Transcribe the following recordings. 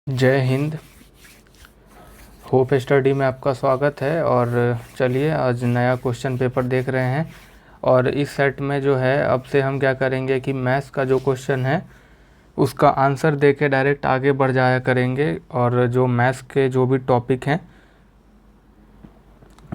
जय Hind. Hope study में आपका स्वागत है। और चलिए आज नया क्वेश्चन पेपर देख रहे हैं। और इस सेट में जो है अब से हम क्या करेंगे कि मैथ्स का जो क्वेश्चन है उसका आंसर देके डायरेक्ट आगे बढ़ जाया करेंगे। और जो मैथ्स के जो भी टॉपिक हैं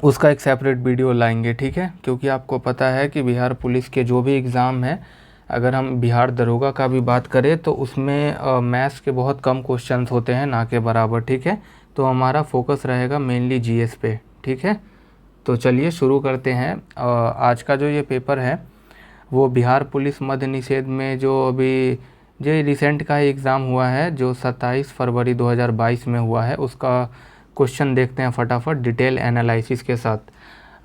उसका एक सेपरेट वीडियो लाएंगे, ठीक है। क्योंकि आपको पता है कि बिहार पुलिस के जो भी एग्ज़ाम है, अगर हम बिहार दरोगा का भी बात करें तो उसमें मैथ्स के बहुत कम क्वेश्चंस होते हैं, ना के बराबर, ठीक है। तो हमारा फोकस रहेगा मेनली जीएस पे, ठीक है। तो चलिए शुरू करते हैं। आज का जो ये पेपर है वो बिहार पुलिस मद्य निषेध में जो अभी जो रिसेंट का ही एग्ज़ाम हुआ है, जो 27 फरवरी 2022 में हुआ है, उसका क्वेश्चन देखते हैं फटाफट डिटेल एनालिसिस के साथ।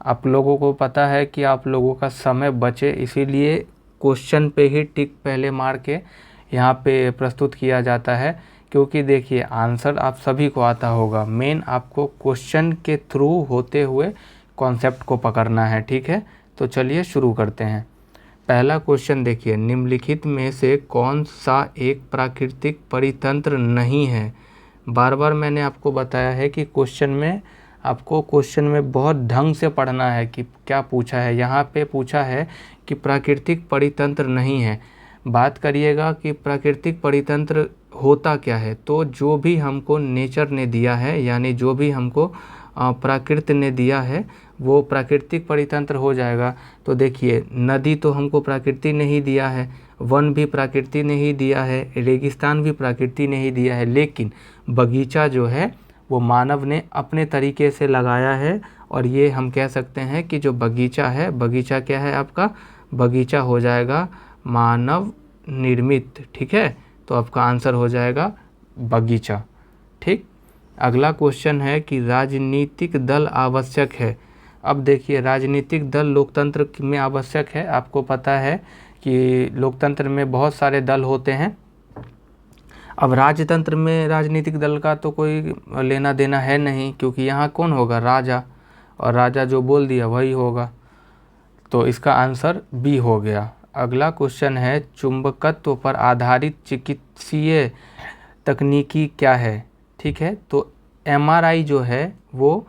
आप लोगों को पता है कि आप लोगों का समय बचे, इसीलिए क्वेश्चन पे ही टिक पहले मार के यहाँ पे प्रस्तुत किया जाता है। क्योंकि देखिए आंसर आप सभी को आता होगा, मेन आपको क्वेश्चन के थ्रू होते हुए कॉन्सेप्ट को पकड़ना है, ठीक है। तो चलिए शुरू करते हैं। पहला क्वेश्चन देखिए, निम्नलिखित में से कौन सा एक प्राकृतिक परितंत्र नहीं है। बार बार मैंने आपको बताया है कि क्वेश्चन में बहुत ढंग से पढ़ना है कि क्या पूछा है। यहाँ पे पूछा है कि प्राकृतिक परितंत्र नहीं है। बात करिएगा कि प्राकृतिक परितंत्र होता क्या है, तो जो भी हमको नेचर ने दिया है, यानी जो भी हमको प्रकृति ने दिया है वो प्राकृतिक परितंत्र हो जाएगा। तो देखिए नदी तो हमको प्रकृति ने ही दिया है, वन भी प्रकृति ने ही दिया है, रेगिस्तान भी प्रकृति ने ही दिया है, लेकिन बगीचा जो है वो मानव ने अपने तरीके से लगाया है। और ये हम कह सकते हैं कि जो बगीचा है, बगीचा क्या है आपका, बगीचा हो जाएगा मानव निर्मित, ठीक है। तो आपका आंसर हो जाएगा बगीचा, ठीक। अगला क्वेश्चन है कि राजनीतिक दल आवश्यक है। अब देखिए राजनीतिक दल लोकतंत्र में आवश्यक है। आपको पता है कि लोकतंत्र में बहुत सारे दल होते हैं। अब राजतंत्र में राजनीतिक दल का तो कोई लेना देना है नहीं, क्योंकि यहाँ कौन होगा, राजा, और राजा जो बोल दिया वही होगा। तो इसका आंसर बी हो गया। अगला क्वेश्चन है, चुंबकत्व पर आधारित चिकित्सीय तकनीकी क्या है, ठीक है। तो एमआरआई जो है वो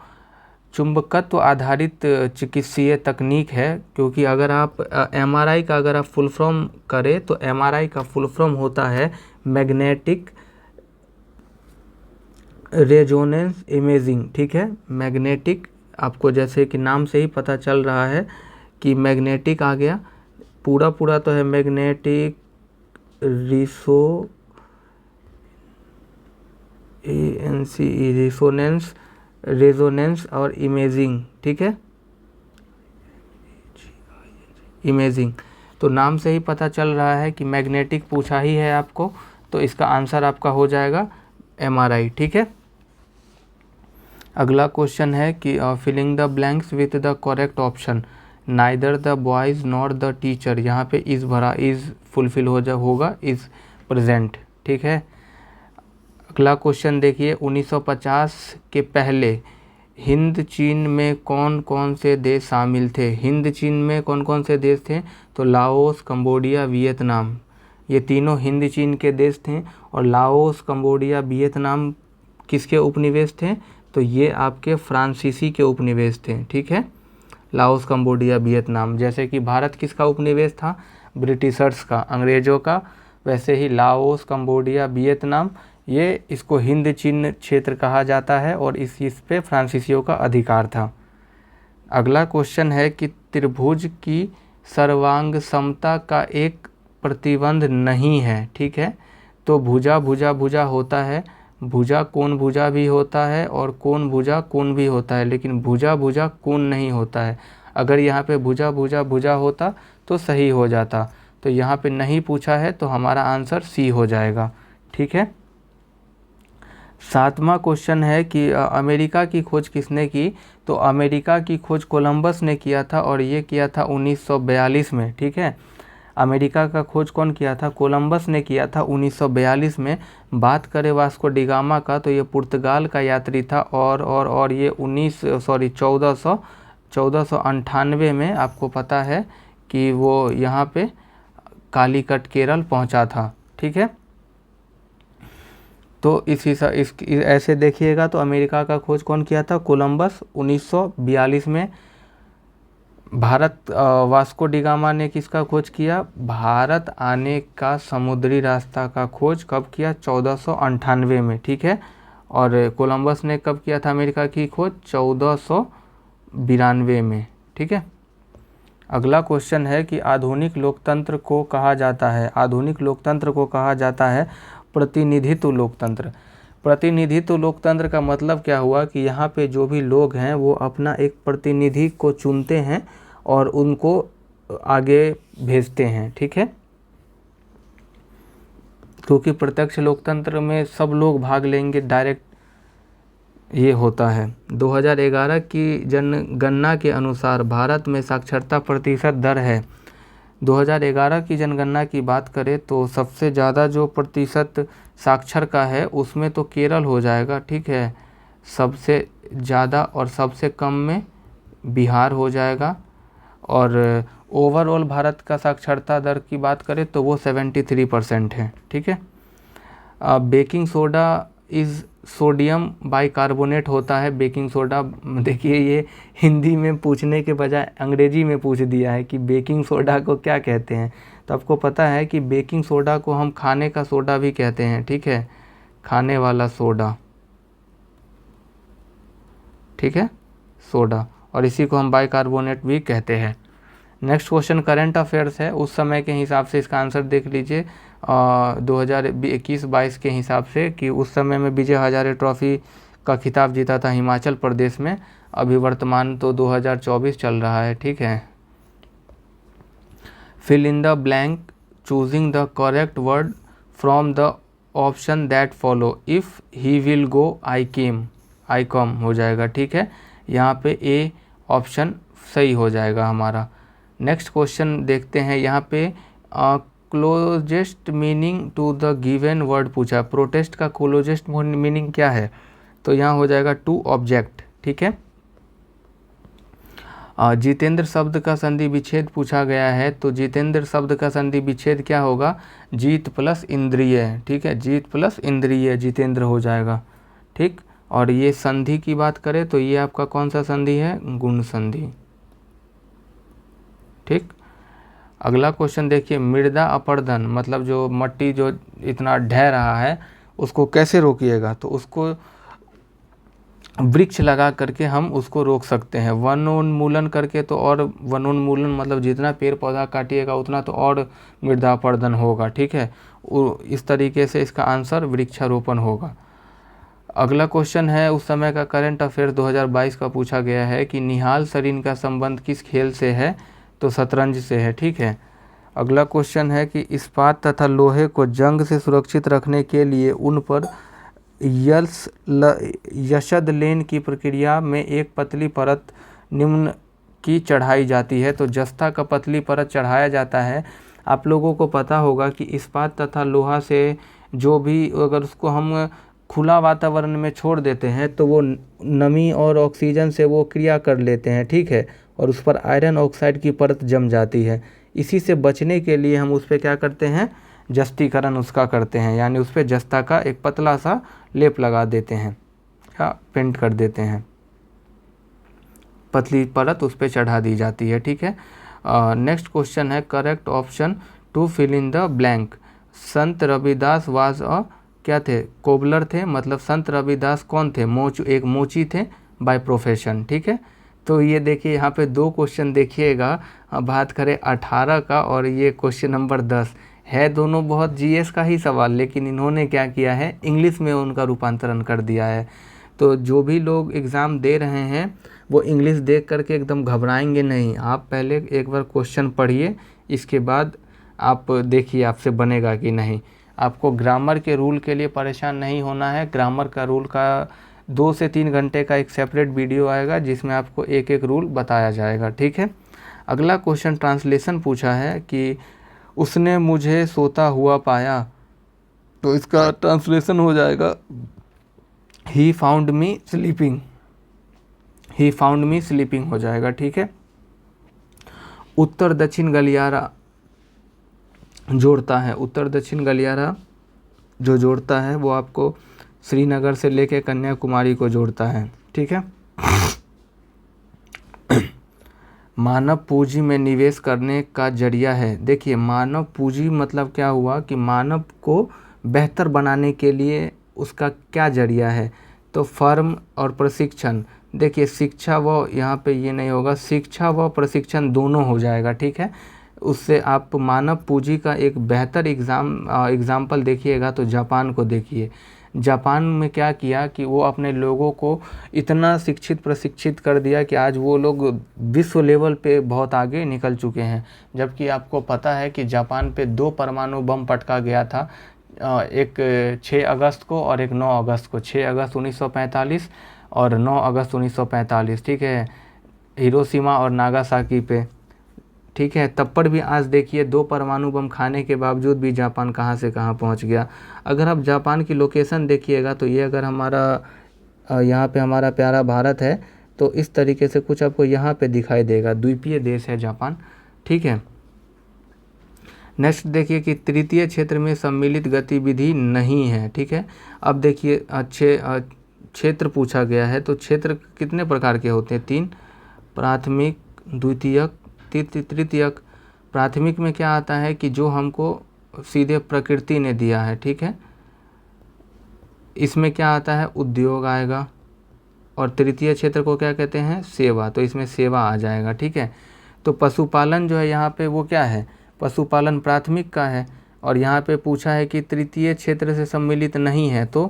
चुंबकत्व आधारित चिकित्सीय तकनीक है। क्योंकि अगर आप एमआरआई का अगर आप फुल फॉर्म करें तो एमआरआई का फुल फॉर्म होता है मैग्नेटिक रेजोनेंस इमेजिंग, ठीक है। मैग्नेटिक, आपको जैसे कि नाम से ही पता चल रहा है कि मैग्नेटिक आ गया, पूरा तो है मैग्नेटिक रिसोनेंस, रेजोनेंस और इमेजिंग, ठीक है, इमेजिंग। तो नाम से ही पता चल रहा है कि मैग्नेटिक पूछा ही है आपको, तो इसका आंसर आपका हो जाएगा एमआरआई, ठीक है। अगला क्वेश्चन है कि filling the blanks with the correct option, neither the boys not the teacher. यहाँ पे इज़ भरा, इज़ फुलफिल होगा, इज़ प्रेजेंट, ठीक है। अगला क्वेश्चन देखिए, 1950 के पहले हिंद चीन में कौन कौन से देश शामिल थे। हिंद चीन में कौन कौन से देश थे, तो लाओस, कंबोडिया, वियतनाम, ये तीनों हिंद चीन के देश थे। और लाओस, कंबोडिया, वियतनाम किसके उपनिवेश थे, तो ये आपके फ्रांसीसी के उपनिवेश थे, ठीक है। Laos, Cambodia, Vietnam. जैसे कि भारत किसका उपनिवेश था, ब्रिटिशर्स का, अंग्रेज़ों का, वैसे ही लाओस, कंबोडिया, वियतनाम, ये इसको हिंद चीन क्षेत्र कहा जाता है और इस पे फ्रांसीसियों का अधिकार था। अगला क्वेश्चन है कि त्रिभुज की सर्वांग समता का एक प्रतिबंध नहीं है, ठीक है। तो भुजा भुजा भुजा होता है, भुजा कोण भुजा भी होता है और कोण भुजा कोण भी होता है, लेकिन भुजा भुजा कोण नहीं होता है। अगर यहाँ पे भुजा भुजा भुजा होता तो सही हो जाता, तो यहाँ पे नहीं पूछा है, तो हमारा आंसर सी हो जाएगा, ठीक है। सातवां क्वेश्चन है कि अमेरिका की खोज किसने की, तो अमेरिका की खोज कोलंबस ने किया था और ये किया था 1942 में, ठीक है। अमेरिका का खोज कौन किया था, कोलंबस ने किया था 1942 में। बात करें वास्को डिगामा का, तो ये पुर्तगाल का यात्री था और ये 1498 में आपको पता है कि वो यहाँ पे कालीकट केरल पहुँचा था, ठीक है। तो इस ऐसे देखिएगा तो अमेरिका का खोज कौन किया था? कोलंबस 1942 में। वास्को डी गामा ने किसका खोज किया? भारत आने का समुद्री रास्ता का खोज कब किया? 1498 में, ठीक है। और कोलंबस ने कब किया था अमेरिका की खोज? 1492 में, ठीक है। अगला क्वेश्चन है कि आधुनिक लोकतंत्र को कहा जाता है, आधुनिक लोकतंत्र को कहा जाता है प्रतिनिधित्व लोकतंत्र। प्रतिनिधित्व लोकतंत्र का मतलब क्या हुआ कि यहाँ पे जो भी लोग हैं वो अपना एक प्रतिनिधि को चुनते हैं और उनको आगे भेजते हैं, ठीक है। क्योंकि प्रत्यक्ष लोकतंत्र में सब लोग भाग लेंगे, डायरेक्ट ये होता है। 2011 की जनगणना के अनुसार भारत में साक्षरता प्रतिशत दर है। 2011 की जनगणना की बात करें तो सबसे ज़्यादा जो प्रतिशत साक्षर का है उसमें तो केरल हो जाएगा, ठीक है। सबसे ज़्यादा और सबसे कम में बिहार हो जाएगा। और ओवरऑल भारत का साक्षरता दर की बात करें तो वो 73% है, ठीक है। Baking soda is sodium bicarbonate होता है। बेकिंग सोडा, देखिए ये हिंदी में पूछने के बजाय अंग्रेजी में पूछ दिया है कि बेकिंग सोडा को क्या कहते हैं। तो आपको पता है कि बेकिंग सोडा को हम खाने का सोडा भी कहते हैं, ठीक है, खाने वाला सोडा, ठीक है, सोडा, और इसी को हम बाइकार्बोनेट भी कहते हैं। नेक्स्ट क्वेश्चन करंट अफेयर्स है, उस समय के हिसाब से इसका आंसर देख लीजिए। 2021-22 के हिसाब से कि उस समय में विजय हजारे ट्रॉफी का खिताब जीता था हिमाचल प्रदेश में। अभी वर्तमान तो 2024 चल रहा है, ठीक है। Fill in the blank choosing the correct word from the option that follow. If he will go I come हो जाएगा, ठीक है। यहाँ पे ए ऑप्शन सही हो जाएगा हमारा। नेक्स्ट क्वेश्चन देखते हैं, यहाँ पे closest meaning to the given word पूछा। प्रोटेस्ट का क्लोजेस्ट मीनिंग क्या है? तो यहाँ हो जाएगा टू ऑब्जेक्ट, ठीक है। जितेंद्र शब्द का संधि विच्छेद पूछा गया है, तो जितेंद्र शब्द का संधि विच्छेद क्या होगा? जीत प्लस इंद्रिय, ठीक है, जीत प्लस इंद्रिय जितेंद्र हो जाएगा, ठीक। और ये संधि की बात करें तो ये आपका कौन सा संधि है? गुण संधि, ठीक। अगला क्वेश्चन देखिए, मृदा अपरदन मतलब जो मट्टी जो इतना ढह रहा है उसको कैसे रोकिएगा? तो उसको वृक्ष लगा करके हम उसको रोक सकते हैं। वनोन्मूलन करके तो, और वनोन्मूलन मतलब जितना पेड़ पौधा काटिएगा उतना तो और मृदा अपरदन होगा, ठीक है। इस तरीके से इसका आंसर वृक्षारोपण होगा। अगला क्वेश्चन है, उस समय का करंट अफेयर 2022 का पूछा गया है कि निहाल सरीन का संबंध किस खेल से है? तो शतरंज से है, ठीक है। अगला क्वेश्चन है कि इस्पात तथा लोहे को जंग से सुरक्षित रखने के लिए उन पर यशद लेन की प्रक्रिया में एक पतली परत निम्न की चढ़ाई जाती है। तो जस्ता का पतली परत चढ़ाया जाता है। आप लोगों को पता होगा कि इस्पात तथा लोहा से जो भी, अगर उसको हम खुला वातावरण में छोड़ देते हैं तो वो नमी और ऑक्सीजन से वो क्रिया कर लेते हैं, ठीक है, और उस पर आयरन ऑक्साइड की परत जम जाती है। इसी से बचने के लिए हम उस पर क्या करते हैं? जस्तीकरण उसका करते हैं, यानी उस पर जस्ता का एक पतला सा लेप लगा देते हैं या पेंट कर देते हैं, पतली परत उस पर चढ़ा दी जाती है, ठीक है। नेक्स्ट क्वेश्चन है, correct option to fill in the blank. Sant Ravidas was क्या थे? कोबलर थे, मतलब संत रविदास कौन थे? एक मोची थे बाय प्रोफेशन, ठीक है। तो ये देखिए यहाँ पे दो क्वेश्चन देखिएगा, बात करें 18 का और ये क्वेश्चन नंबर 10 है, दोनों बहुत जीएस का ही सवाल, लेकिन इन्होंने क्या किया है? इंग्लिश में उनका रूपांतरण कर दिया है। तो जो भी लोग एग्ज़ाम दे रहे हैं वो इंग्लिश देख करके एकदम घबराएंगे नहीं। आप पहले एक बार क्वेश्चन पढ़िए, इसके बाद आप देखिए आपसे बनेगा कि नहीं। आपको ग्रामर के रूल के लिए परेशान नहीं होना है। ग्रामर का रूल का 2 से 3 घंटे का एक सेपरेट वीडियो आएगा जिसमें आपको एक एक रूल बताया जाएगा, ठीक है। अगला क्वेश्चन ट्रांसलेशन पूछा है कि उसने मुझे सोता हुआ पाया, तो इसका ट्रांसलेशन हो जाएगा he found me sleeping, he found me sleeping हो जाएगा, ठीक है। उत्तर दक्षिण गलियारा जोड़ता है, उत्तर दक्षिण गलियारा जो जोड़ता है वो आपको श्रीनगर से लेके कन्याकुमारी को जोड़ता है, ठीक है। मानव पूंजी में निवेश करने का जरिया है। देखिए मानव पूंजी मतलब क्या हुआ कि मानव को बेहतर बनाने के लिए उसका क्या जरिया है, तो फर्म और प्रशिक्षण। देखिए शिक्षा व यहाँ पे ये नहीं होगा, शिक्षा व प्रशिक्षण दोनों हो जाएगा, ठीक है। उससे आप मानव पूंजी का एक बेहतर एग्जाम्पल देखिएगा तो जापान को देखिए। जापान में क्या किया कि वो अपने लोगों को इतना शिक्षित प्रशिक्षित कर दिया कि आज वो लोग विश्व लेवल पे बहुत आगे निकल चुके हैं। जबकि आपको पता है कि जापान पे 2 परमाणु बम पटका गया था, एक 6 अगस्त को और एक 9 अगस्त को, 6 अगस्त 1945 और 9 अगस्त 1945, ठीक है, हिरोशिमा और नागासाकी पे, ठीक है। तब पर भी आज देखिए 2 परमाणु बम खाने के बावजूद भी जापान कहाँ से कहाँ पहुँच गया। अगर आप जापान की लोकेशन देखिएगा तो ये अगर हमारा यहाँ पे हमारा प्यारा भारत है तो इस तरीके से कुछ आपको यहाँ पे दिखाई देगा। द्वीपीय देश है जापान, ठीक है। नेक्स्ट देखिए कि तृतीय क्षेत्र में सम्मिलित गतिविधि नहीं है, ठीक है। अब देखिए अच्छे क्षेत्र पूछा गया है, तो क्षेत्र कितने प्रकार के होते हैं? 3, प्राथमिक, द्वितीयक, तृतीयक। प्राथमिक में क्या आता है कि जो हमको सीधे प्रकृति ने दिया है, ठीक है। इसमें क्या आता है? उद्योग आएगा। और तृतीय क्षेत्र को क्या कहते हैं? सेवा, तो इसमें सेवा आ जाएगा, ठीक है। तो पशुपालन जो है यहाँ पे वो क्या है? पशुपालन प्राथमिक का है। और यहाँ पे पूछा है कि तृतीय क्षेत्र से सम्मिलित नहीं है, तो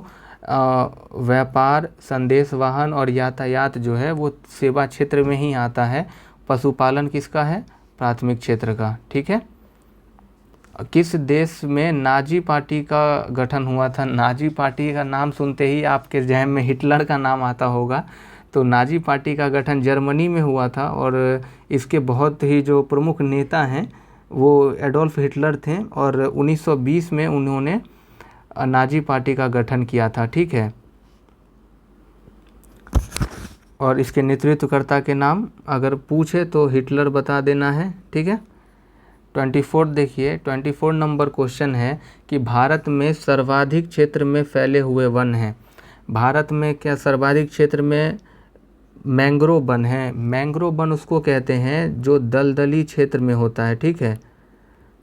व्यापार, संदेश वाहन और यातायात जो है वो सेवा क्षेत्र में ही आता है। पशुपालन किसका है? प्राथमिक क्षेत्र का, ठीक है। किस देश में नाजी पार्टी का गठन हुआ था? नाजी पार्टी का नाम सुनते ही आपके जहन में हिटलर का नाम आता होगा। तो नाजी पार्टी का गठन जर्मनी में हुआ था और इसके बहुत ही जो प्रमुख नेता हैं वो एडोल्फ हिटलर थे और 1920 में उन्होंने नाजी पार्टी का गठन किया था, ठीक है। और इसके नेतृत्वकर्ता के नाम अगर पूछे तो हिटलर बता देना है, ठीक है। 24 देखिए, 24 नंबर क्वेश्चन है कि भारत में सर्वाधिक क्षेत्र में फैले हुए वन हैं। भारत में क्या सर्वाधिक क्षेत्र में मैंग्रोव वन है? मैंग्रोव वन उसको कहते हैं जो दलदली क्षेत्र में होता है, ठीक है।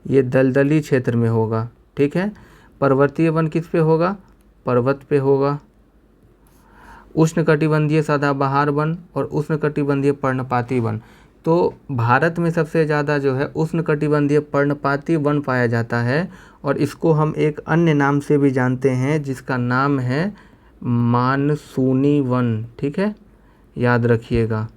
ये दलदली क्षेत्र में होगा, ठीक है। पर्वतीय वन किस पे होगा? पर्वत पे होगा। उष्णकटिबंधीय सदाबहार वन और उष्णकटिबंधीय पर्णपाती वन। तो भारत में सबसे ज़्यादा जो है उष्णकटिबंधीय पर्णपाती वन पाया जाता है और इसको हम एक अन्य नाम से भी जानते हैं जिसका नाम है मानसूनी वन, ठीक है, याद रखिएगा।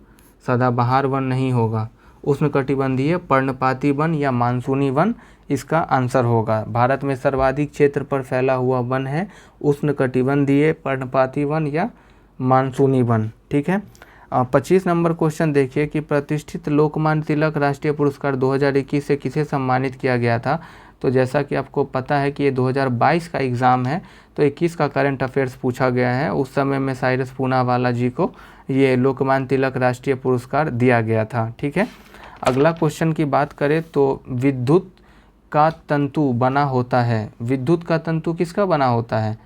सदाबहार वन नहीं होगा, उष्णकटिबंधीय पर्णपाती वन या मानसूनी वन इसका आंसर होगा। भारत में सर्वाधिक क्षेत्र पर फैला हुआ वन है उष्णकटिबंधीय पर्णपाती वन या मानसूनी वन, ठीक है। 25 नंबर क्वेश्चन देखिए कि प्रतिष्ठित लोकमान्य तिलक राष्ट्रीय पुरस्कार 2021 से किसे सम्मानित किया गया था? तो जैसा कि आपको पता है कि ये 2022 का एग्ज़ाम है, तो 21 का करंट अफेयर्स पूछा गया है। उस समय में साइरस पूनावाला जी को ये लोकमान्य तिलक राष्ट्रीय पुरस्कार दिया गया था, ठीक है। अगला क्वेश्चन की बात करें तो विद्युत का तंतु बना होता है। विद्युत का तंतु किसका बना होता है?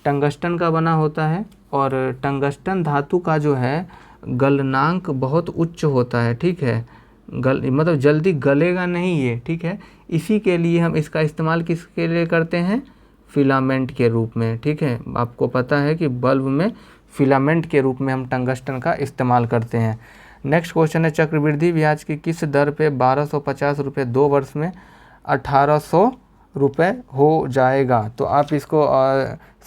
टंगस्टन का बना होता है। और टंगस्टन धातु का जो है गलनांक बहुत उच्च होता है, ठीक है। मतलब जल्दी गलेगा नहीं ये, ठीक है। इसी के लिए हम इसका इस्तेमाल किसके लिए करते हैं? फिलामेंट के रूप में, ठीक है। आपको पता है कि बल्ब में फिलामेंट के रूप में हम टंगस्टन का इस्तेमाल करते हैं। नेक्स्ट क्वेश्चन है चक्रवृद्धि ब्याज की किस दर पे 1250 रुपये 2 वर्ष में 1800 रुपये हो जाएगा? तो आप इसको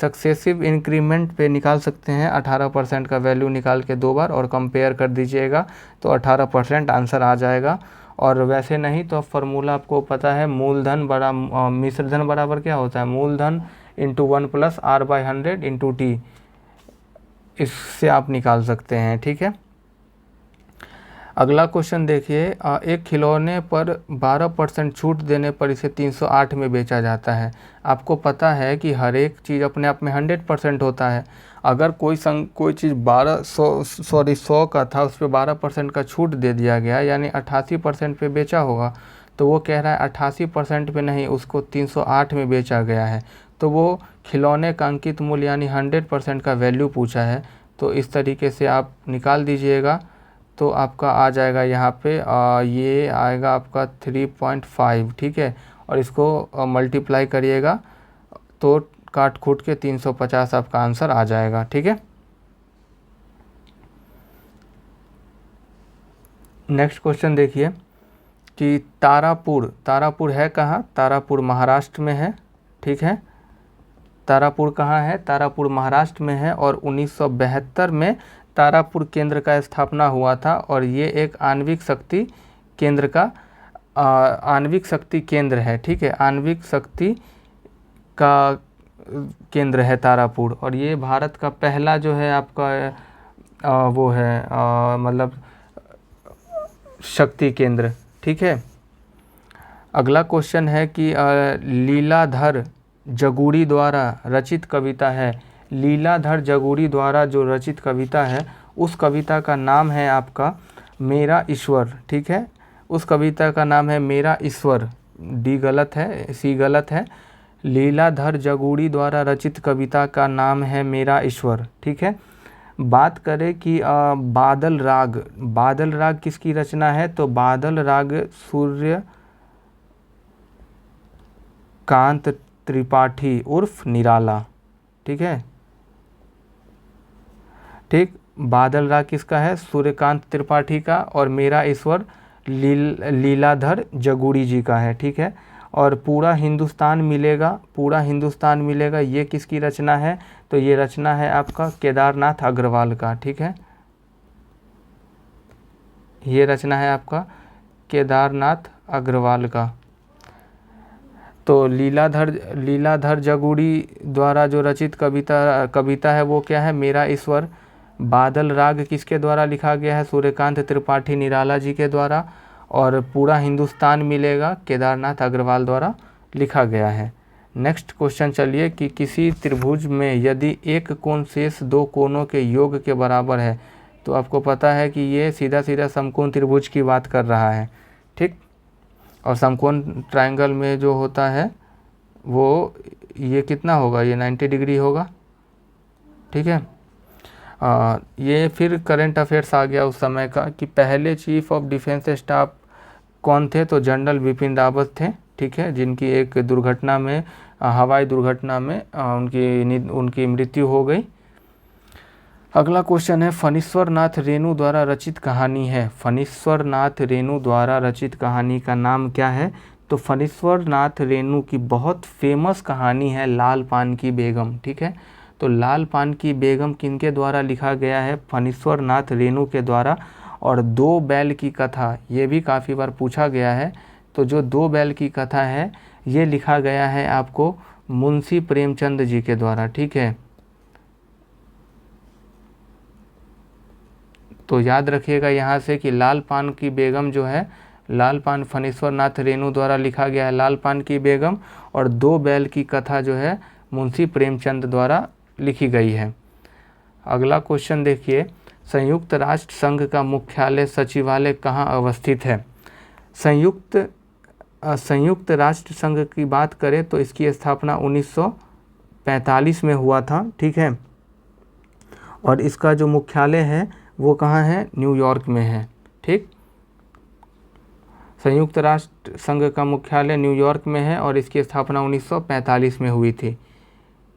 सक्सेसिव इंक्रीमेंट पे निकाल सकते हैं। 18% का वैल्यू निकाल के 2 बार और कंपेयर कर दीजिएगा तो 18% आंसर आ जाएगा। और वैसे नहीं तो फार्मूला आपको पता है, मूलधन बड़ा मिश्रधन बराबर क्या होता है? मूलधन इंटू 1 + r/100 इंटू टी, इससे आप निकाल सकते हैं, ठीक है। अगला क्वेश्चन देखिए, एक खिलौने पर 12% छूट देने पर इसे 308 में बेचा जाता है। आपको पता है कि हर एक चीज़ अपने आप में 100% होता है। अगर कोई चीज़ 100 का था, उस पर 12% का छूट दे दिया गया, यानी 88% पे बेचा होगा, तो वो कह रहा है 88% पे नहीं, उसको 308 में बेचा गया है। तो वो खिलौने का अंकित मूल्य यानी 100% का वैल्यू पूछा है, तो इस तरीके से आप निकाल दीजिएगा तो आपका आ जाएगा यहाँ पे ये आएगा आपका 3.5, ठीक है। और इसको मल्टीप्लाई करिएगा तो काट खूट के 350 आपका आंसर आ जाएगा, ठीक है। नेक्स्ट क्वेश्चन देखिए कि तारापुर है कहाँ? तारापुर महाराष्ट्र में है, ठीक है। तारापुर कहाँ है? तारापुर महाराष्ट्र में है। और 1972 में तारापुर केंद्र का स्थापना हुआ था और ये एक आणविक शक्ति केंद्र है, ठीक है। आणविक शक्ति का केंद्र है तारापुर, और ये भारत का पहला जो है आपका वो है मतलब शक्ति केंद्र, ठीक है। अगला क्वेश्चन है कि लीलाधर जगूड़ी द्वारा रचित कविता है। लीलाधर जगूड़ी द्वारा जो रचित कविता है उस कविता का नाम है आपका मेरा ईश्वर, ठीक है। उस कविता का नाम है मेरा ईश्वर। डी गलत है, सी गलत है। लीलाधर जगूड़ी द्वारा रचित कविता का नाम है मेरा ईश्वर, ठीक है। बात करें कि बादल राग किसकी रचना है? तो बादल राग सूर्यकांत त्रिपाठी उर्फ निराला, ठीक है। ठीक, बादल राग किसका है? सूर्यकांत त्रिपाठी का। और मेरा ईश्वर लीलाधर जगूड़ी जी का है, ठीक है। और पूरा हिंदुस्तान मिलेगा ये किसकी रचना है? तो ये रचना है आपका केदारनाथ अग्रवाल का, ठीक है। ये रचना है आपका केदारनाथ अग्रवाल का। तो लीलाधर जगूड़ी द्वारा जो रचित कविता है वो क्या है? मेरा ईश्वर। बादल राग किसके द्वारा लिखा गया है? सूर्यकांत त्रिपाठी निराला जी के द्वारा। और पूरा हिंदुस्तान मिलेगा केदारनाथ अग्रवाल द्वारा लिखा गया है। नेक्स्ट क्वेश्चन चलिए कि किसी त्रिभुज में यदि एक कोण शेष दो कोणों के योग के बराबर है, तो आपको पता है कि ये सीधा समकोण त्रिभुज की बात कर रहा है, ठीक। और समकोण ट्रायंगल में जो होता है वो ये कितना होगा? ये 90 डिग्री होगा, ठीक है। ये फिर करंट अफेयर्स आ गया उस समय का कि पहले चीफ ऑफ डिफेंस स्टाफ कौन थे? तो जनरल बिपिन रावत थे, ठीक है, जिनकी एक दुर्घटना में हवाई दुर्घटना में उनकी मृत्यु हो गई। अगला क्वेश्चन है फणीश्वर नाथ रेणु द्वारा रचित कहानी है। फणीश्वर नाथ रेणु द्वारा रचित कहानी का नाम क्या है? तो फणीश्वर नाथ रेणु की बहुत फेमस कहानी है लाल पान की बेगम, ठीक है। तो लाल पान की बेगम किनके द्वारा लिखा गया है? फणीश्वर नाथ रेणु के द्वारा। और दो बैल की कथा, ये भी काफ़ी बार पूछा गया है। तो जो दो बैल की कथा है ये लिखा गया है आपको मुंशी प्रेमचंद जी के द्वारा, ठीक है। तो याद रखिएगा यहाँ से कि लाल पान की बेगम जो है, लाल पान फणीश्वर नाथ रेणु द्वारा लिखा गया है लाल पान की बेगम। और दो बैल की कथा जो है मुंशी प्रेमचंद द्वारा लिखी गई है। अगला क्वेश्चन देखिए, संयुक्त राष्ट्र संघ का मुख्यालय सचिवालय कहाँ अवस्थित है? संयुक्त राष्ट्र संघ की बात करें तो इसकी स्थापना 1945 में हुआ था, ठीक है। और इसका जो मुख्यालय है वो कहाँ है? न्यूयॉर्क में है, ठीक। संयुक्त राष्ट्र संघ का मुख्यालय न्यूयॉर्क में है और इसकी स्थापना 1945 में हुई थी।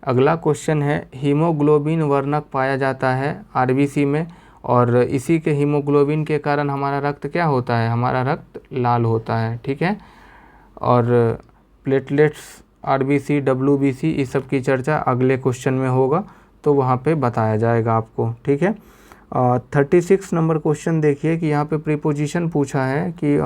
अगला क्वेश्चन है हीमोग्लोबिन वर्णक पाया जाता है आरबीसी में, और इसी के हीमोग्लोबिन के कारण हमारा रक्त क्या होता है? हमारा रक्त लाल होता है, ठीक है। और प्लेटलेट्स, आरबीसी, डब्ल्यूबीसी, इस सब की चर्चा अगले क्वेश्चन में होगा, तो वहाँ पे बताया जाएगा आपको, ठीक है। 36 नंबर क्वेश्चन देखिए कि यहाँ पे प्रीपोजिशन पूछा है कि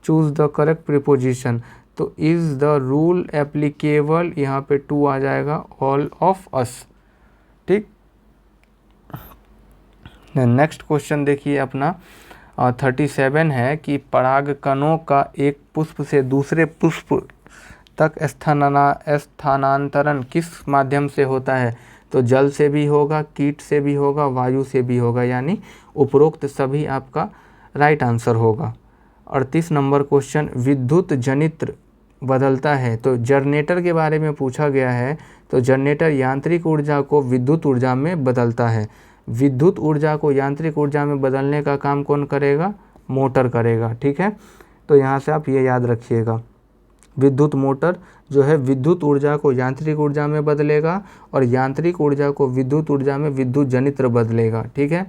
चूज़ द करेक्ट प्रीपोजिशन। तो इज़ द रूल एप्लीकेबल, यहाँ पे टू आ जाएगा, ऑल ऑफ अस, ठीक। नेक्स्ट क्वेश्चन देखिए अपना 37 है कि परागकणों का एक पुष्प से दूसरे पुष्प तक स्थानांतरण किस माध्यम से होता है? तो जल से भी होगा, कीट से भी होगा, वायु से भी होगा, यानी उपरोक्त सभी आपका राइट आंसर होगा। 38 नंबर क्वेश्चन, विद्युत जनित्र बदलता है। तो जनरेटर के बारे में पूछा गया है, तो जनरेटर यांत्रिक ऊर्जा को विद्युत ऊर्जा में बदलता है। विद्युत ऊर्जा को यांत्रिक ऊर्जा में बदलने का काम कौन करेगा? मोटर करेगा, ठीक है। तो यहाँ से आप ये याद रखिएगा, विद्युत मोटर जो है विद्युत ऊर्जा को यांत्रिक ऊर्जा में बदलेगा और यांत्रिक ऊर्जा को विद्युत ऊर्जा में विद्युत जनित्र बदलेगा, ठीक है।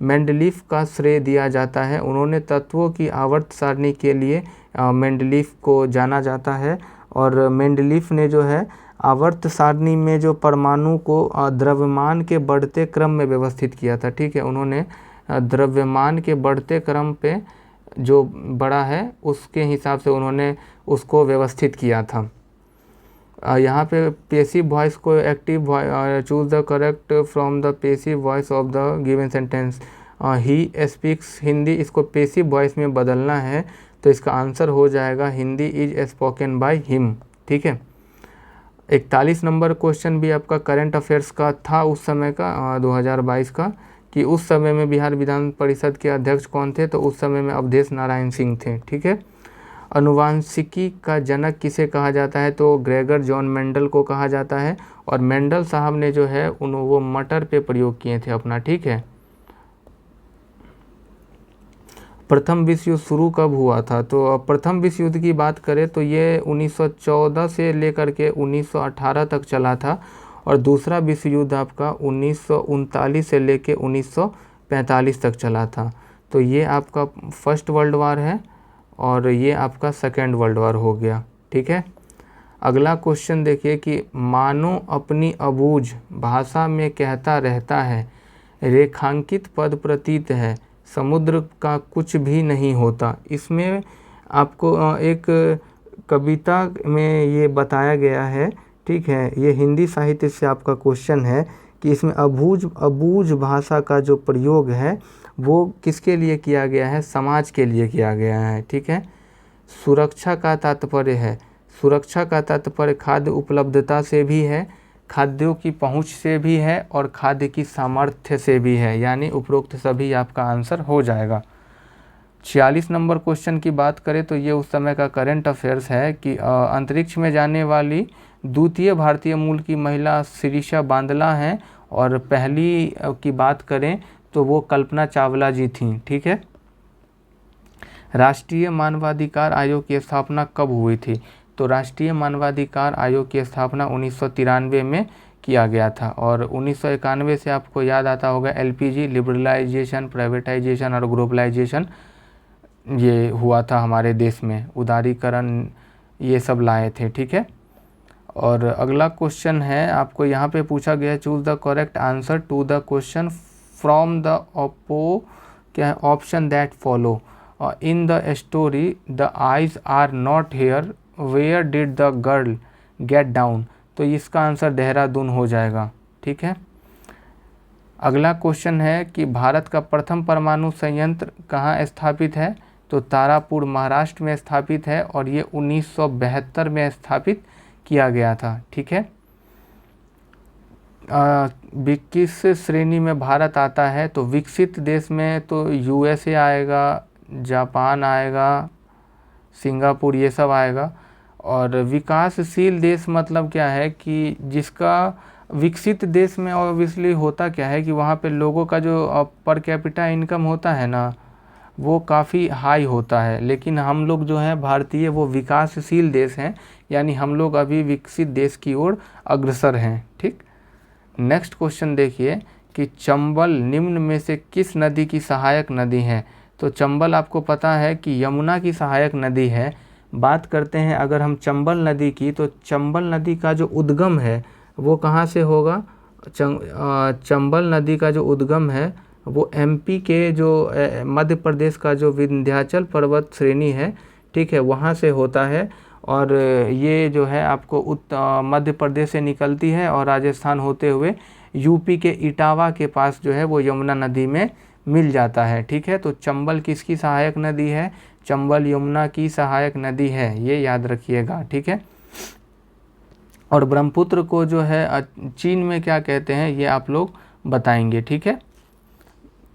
मेंडलीफ का श्रेय दिया जाता है, उन्होंने तत्वों की आवर्त सारणी के लिए मेंडलीफ को जाना जाता है। और मेंडलीफ ने जो है आवर्त सारणी में जो परमाणु को द्रव्यमान के बढ़ते क्रम में व्यवस्थित किया था, ठीक है। उन्होंने द्रव्यमान के बढ़ते क्रम पे जो बड़ा है उसके हिसाब से उन्होंने उसको व्यवस्थित किया था। यहाँ पे पेसिव वॉइस को active choose the correct from the passive voice of the given sentence. He speaks Hindi, इसको पेसिव वॉइस में बदलना है, तो इसका आंसर हो जाएगा Hindi is spoken by him, ठीक है। 41 नंबर क्वेश्चन भी आपका करंट अफेयर्स का था उस समय का 2022 का, कि उस समय में बिहार विधान परिषद के अध्यक्ष कौन थे? तो उस समय में अवधेश नारायण सिंह थे, ठीक है। अनुवांशिकी का जनक किसे कहा जाता है? तो ग्रेगर जॉन मेंडल को कहा जाता है। और मेंडल साहब ने जो है वो मटर पे प्रयोग किए थे अपना, ठीक है। प्रथम विश्व युद्ध शुरू कब हुआ था? तो प्रथम विश्व युद्ध की बात करें तो ये 1914 से लेकर के 1918 तक चला था। और दूसरा विश्व युद्ध आपका 1939 से लेकर 1945 तक चला था। तो ये आपका फर्स्ट वर्ल्ड वार है और ये आपका सेकेंड वर्ल्ड वार हो गया, ठीक है। अगला क्वेश्चन देखिए कि मानो अपनी अबूझ भाषा में कहता रहता है, रेखांकित पद प्रतीत है, समुद्र का कुछ भी नहीं होता। इसमें आपको एक कविता में ये बताया गया है, ठीक है। ये हिंदी साहित्य से आपका क्वेश्चन है कि इसमें अबूझ भाषा का जो प्रयोग है वो किसके लिए किया गया है? समाज के लिए किया गया है, ठीक है। सुरक्षा का तात्पर्य है, सुरक्षा का तात्पर्य खाद्य उपलब्धता से भी है, खाद्यों की पहुंच से भी है और खाद्य की सामर्थ्य से भी है, यानी उपरोक्त सभी आपका आंसर हो जाएगा। 46 नंबर क्वेश्चन की बात करें तो ये उस समय का करंट अफेयर्स है कि अंतरिक्ष में जाने वाली द्वितीय भारतीय मूल की महिला शिरीषा बांदला हैं और पहली की बात करें तो वो कल्पना चावला जी थीं, ठीक है। राष्ट्रीय मानवाधिकार आयोग की स्थापना कब हुई थी? तो राष्ट्रीय मानवाधिकार आयोग की स्थापना 1993 में किया गया था। और 1991 से आपको याद आता होगा एलपीजी, लिबरलाइजेशन, प्राइवेटाइजेशन और ग्लोबलाइजेशन ये हुआ था हमारे देश में, उदारीकरण ये सब लाए थे, ठीक है। और अगला क्वेश्चन है आपको यहाँ पे पूछा गया, choose the correct answer to the question from the option that follow. In the story the eyes are not here, where did the girl get down. तो इसका आंसर देहरादून हो जाएगा, ठीक है। अगला क्वेश्चन है कि भारत का प्रथम परमाणु संयंत्र कहाँ स्थापित है? तो तारापुर महाराष्ट्र में स्थापित है और ये 1972 में स्थापित किया गया था, ठीक है। 21 श्रेणी में भारत आता है, तो विकसित देश में तो यूएसए आएगा, जापान आएगा, सिंगापुर ये सब आएगा। और विकासशील देश मतलब क्या है कि जिसका विकसित देश में ऑब्वियसली होता क्या है कि वहाँ पे लोगों का जो पर कैपिटा इनकम होता है ना वो काफ़ी हाई होता है, लेकिन हम लोग जो हैं भारतीय वो विकासशील देश हैं, यानी हम लोग अभी विकसित देश की ओर अग्रसर हैं, ठीक। नेक्स्ट क्वेश्चन देखिए कि चंबल निम्न में से किस नदी की सहायक नदी है? तो चंबल आपको पता है कि यमुना की सहायक नदी है। बात करते हैं अगर हम चंबल नदी की, तो चंबल नदी का जो उद्गम है वो कहाँ से होगा? चंबल नदी का जो उद्गम है वो एमपी के जो मध्य प्रदेश का जो विंध्याचल पर्वत श्रेणी है, ठीक है, वहाँ से होता है। और ये जो है आपको मध्य प्रदेश से निकलती है और राजस्थान होते हुए यूपी के इटावा के पास जो है वो यमुना नदी में मिल जाता है, ठीक है। तो चंबल किसकी सहायक नदी है? चंबल यमुना की सहायक नदी है, ये याद रखिएगा, ठीक है। और ब्रह्मपुत्र को जो है चीन में क्या कहते हैं ये आप लोग बताएंगे, ठीक है।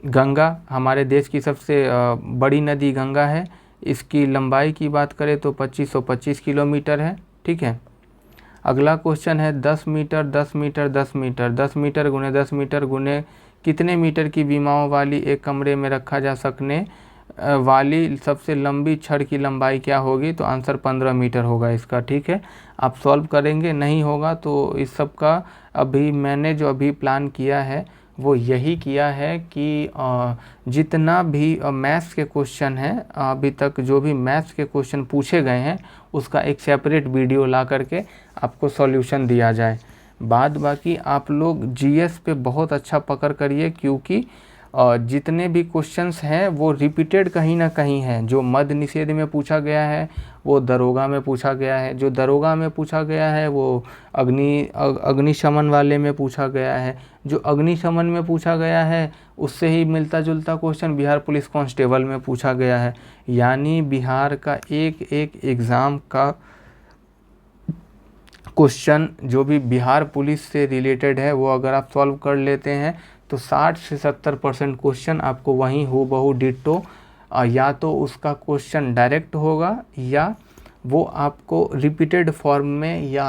गंगा हमारे देश की सबसे बड़ी नदी गंगा है, इसकी लंबाई की बात करें तो 2525 किलोमीटर है, ठीक है। अगला क्वेश्चन है 10 मीटर 10 मीटर 10 मीटर 10 मीटर गुने 10 मीटर गुने कितने मीटर की बीमाओं वाली एक कमरे में रखा जा सकने वाली सबसे लंबी छड़ की लंबाई क्या होगी? तो आंसर 15 मीटर होगा इसका, ठीक है। आप सॉल्व करेंगे, नहीं होगा तो इस सब का अभी मैंने जो अभी प्लान किया है वो यही किया है कि जितना भी मैथ्स के क्वेश्चन हैं अभी तक, जो भी मैथ्स के क्वेश्चन पूछे गए हैं उसका एक सेपरेट वीडियो ला करके आपको सॉल्यूशन दिया जाए। बाद बाकी आप लोग जीएस पे बहुत अच्छा पकड़ करिए, क्योंकि जितने भी क्वेश्चंस हैं वो रिपीटेड कहीं ना कहीं हैं। जो मद्य निषेध में पूछा गया है वो दरोगा में पूछा गया है, जो दरोगा में पूछा गया है वो अग्निशमन वाले में पूछा गया है, जो अग्निशमन में पूछा गया है उससे ही मिलता जुलता क्वेश्चन बिहार पुलिस कांस्टेबल में पूछा गया है। यानी बिहार का एक एक एग्ज़ाम का क्वेश्चन जो भी बिहार पुलिस से रिलेटेड है वो अगर आप सॉल्व कर लेते हैं तो 60 से 70% क्वेश्चन आपको वहीं हूबहू डिट्टो या तो उसका क्वेश्चन डायरेक्ट होगा या वो आपको रिपीटेड फॉर्म में या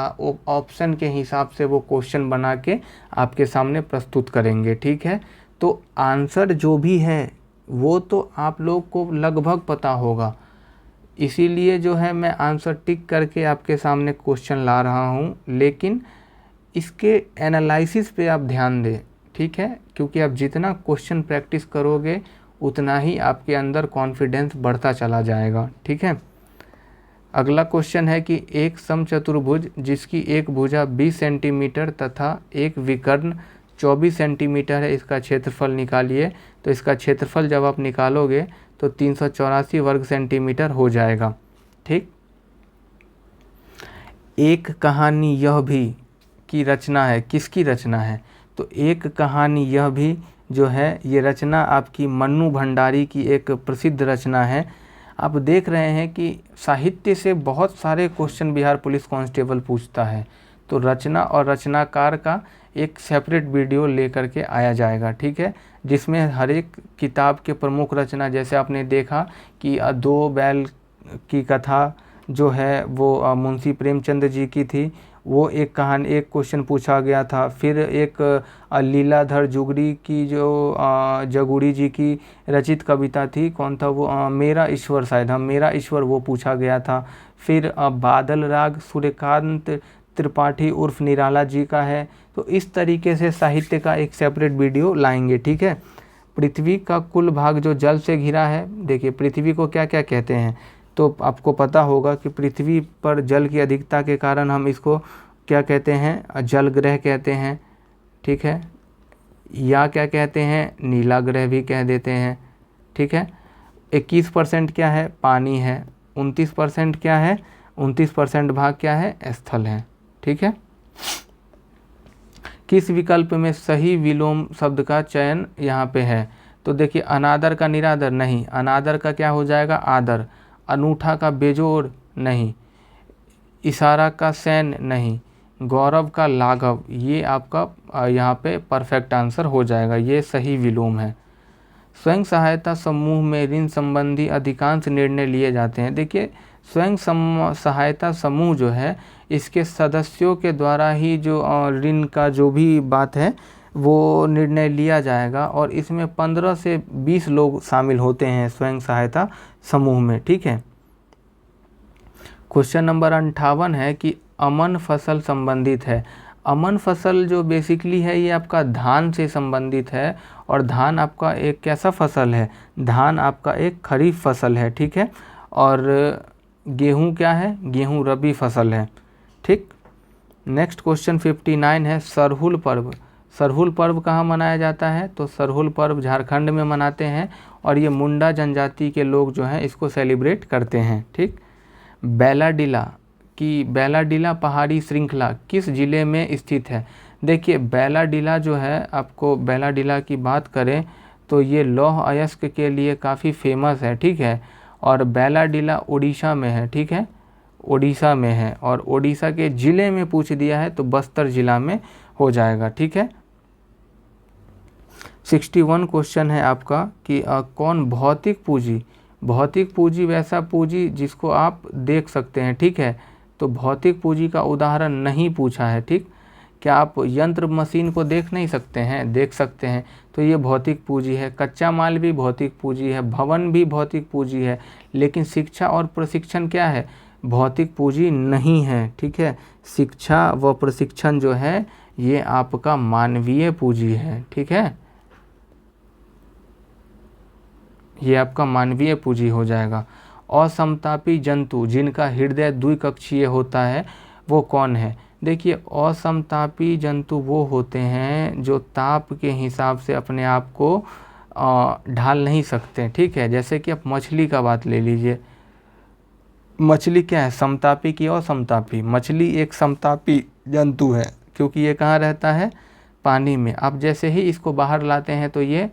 ऑप्शन के हिसाब से वो क्वेश्चन बना के आपके सामने प्रस्तुत करेंगे, ठीक है। तो आंसर जो भी है वो तो आप लोग को लगभग पता होगा, इसीलिए जो है मैं आंसर टिक करके आपके सामने क्वेश्चन ला रहा हूँ, लेकिन इसके एनालिसिस पे आप ध्यान दें, ठीक है। क्योंकि आप जितना क्वेश्चन प्रैक्टिस करोगे उतना ही आपके अंदर कॉन्फिडेंस बढ़ता चला जाएगा, ठीक है। अगला क्वेश्चन है कि एक समचतुर्भुज जिसकी एक भुजा 20 सेंटीमीटर तथा एक विकर्ण 24 सेंटीमीटर है, इसका क्षेत्रफल निकालिए। तो इसका क्षेत्रफल जब आप निकालोगे तो 384 वर्ग सेंटीमीटर हो जाएगा, ठीक। एक कहानी यह भी की रचना है, किसकी रचना है? तो एक कहानी यह भी जो है ये रचना आपकी मन्नू भंडारी की एक प्रसिद्ध रचना है। आप देख रहे हैं कि साहित्य से बहुत सारे क्वेश्चन बिहार पुलिस कांस्टेबल पूछता है, तो रचना और रचनाकार का एक सेपरेट वीडियो लेकर के आया जाएगा, ठीक है, जिसमें हर एक किताब के प्रमुख रचना, जैसे आपने देखा कि दो बैल की कथा जो है वो मुंशी प्रेमचंद जी की थी, वो एक कहानी एक क्वेश्चन पूछा गया था। फिर एक लीलाधर जुगड़ी की जो जगुड़ी जी की रचित कविता थी, कौन था वो, मेरा ईश्वर, शायद हम मेरा ईश्वर, वो पूछा गया था। फिर बादल राग सूर्यकांत त्रिपाठी उर्फ निराला जी का है। तो इस तरीके से साहित्य का एक सेपरेट वीडियो लाएंगे, ठीक है। पृथ्वी का कुल भाग जो जल से घिरा है, देखिए पृथ्वी को क्या क्या कहते हैं, तो आपको पता होगा कि पृथ्वी पर जल की अधिकता के कारण हम इसको क्या कहते हैं, जल ग्रह कहते हैं, ठीक है, या क्या कहते हैं, नीला ग्रह भी कह देते हैं, ठीक है। 21% क्या है, पानी है। 29% क्या है, 29% भाग क्या है, स्थल है, ठीक है। किस विकल्प में सही विलोम शब्द का चयन यहाँ पे है? तो देखिए अनादर का निरादर नहीं, अनादर का क्या हो जाएगा, आदर। अनूठा का बेजोड़ नहीं, इशारा का सैन नहीं, गौरव का लाघव, ये आपका यहाँ पे परफेक्ट आंसर हो जाएगा, ये सही विलोम है। स्वयं सहायता समूह में ऋण संबंधी अधिकांश निर्णय लिए जाते हैं। देखिए स्वयं सहायता समूह जो है इसके सदस्यों के द्वारा ही जो ऋण का जो भी बात है वो निर्णय लिया जाएगा, और इसमें 15 से 20 लोग शामिल होते हैं स्वयं सहायता समूह में, ठीक है। क्वेश्चन नंबर 58 है कि अमन फसल संबंधित है। अमन फसल जो बेसिकली है ये आपका धान से संबंधित है, और धान आपका एक कैसा फसल है, धान आपका एक खरीफ फसल है, ठीक है। और गेहूं क्या है, गेहूं रबी फसल है, ठीक। नेक्स्ट क्वेश्चन 59 है सरहुल पर्व। सरहुल पर्व कहाँ मनाया जाता है? तो सरहुल पर्व झारखंड में मनाते हैं, और ये मुंडा जनजाति के लोग जो हैं इसको सेलिब्रेट करते हैं, ठीक। बैलाडीला की बैलाडीला पहाड़ी श्रृंखला किस जिले में स्थित है? देखिए बैलाडीला जो है, आपको बैलाडीला की बात करें तो ये लौह अयस्क के लिए काफ़ी फेमस है, ठीक है। और बैलाडीला उड़ीसा में है, ठीक है, उड़ीसा में है, और उड़ीसा के ज़िले में पूछ दिया है तो बस्तर ज़िला में हो जाएगा, ठीक है। 61 क्वेश्चन है आपका कि कौन भौतिक पूंजी भौतिक पूंजी वैसा पूंजी जिसको आप देख सकते हैं, ठीक है। तो भौतिक पूंजी का उदाहरण नहीं पूछा है, ठीक। क्या आप यंत्र मशीन को देख नहीं सकते हैं? देख सकते हैं, तो ये भौतिक पूंजी है। कच्चा माल भी भौतिक पूंजी है, भवन भी भौतिक पूंजी है। लेकिन शिक्षा और प्रशिक्षण क्या है? भौतिक पूंजी नहीं है, ठीक है। शिक्षा व प्रशिक्षण जो है ये आपका मानवीय पूंजी है, ठीक है। ये आपका मानवीय पूंजी हो जाएगा। असमतापी जंतु जिनका हृदय द्विकक्षीय होता है वो कौन है? देखिए, असमतापी जंतु वो होते हैं जो ताप के हिसाब से अपने आप को ढाल नहीं सकते, ठीक है। जैसे कि आप मछली का बात ले लीजिए। मछली क्या है? समतापी की असमतापी। मछली एक समतापी जंतु है क्योंकि ये कहाँ रहता है? पानी में। आप जैसे ही इसको बाहर लाते हैं तो ये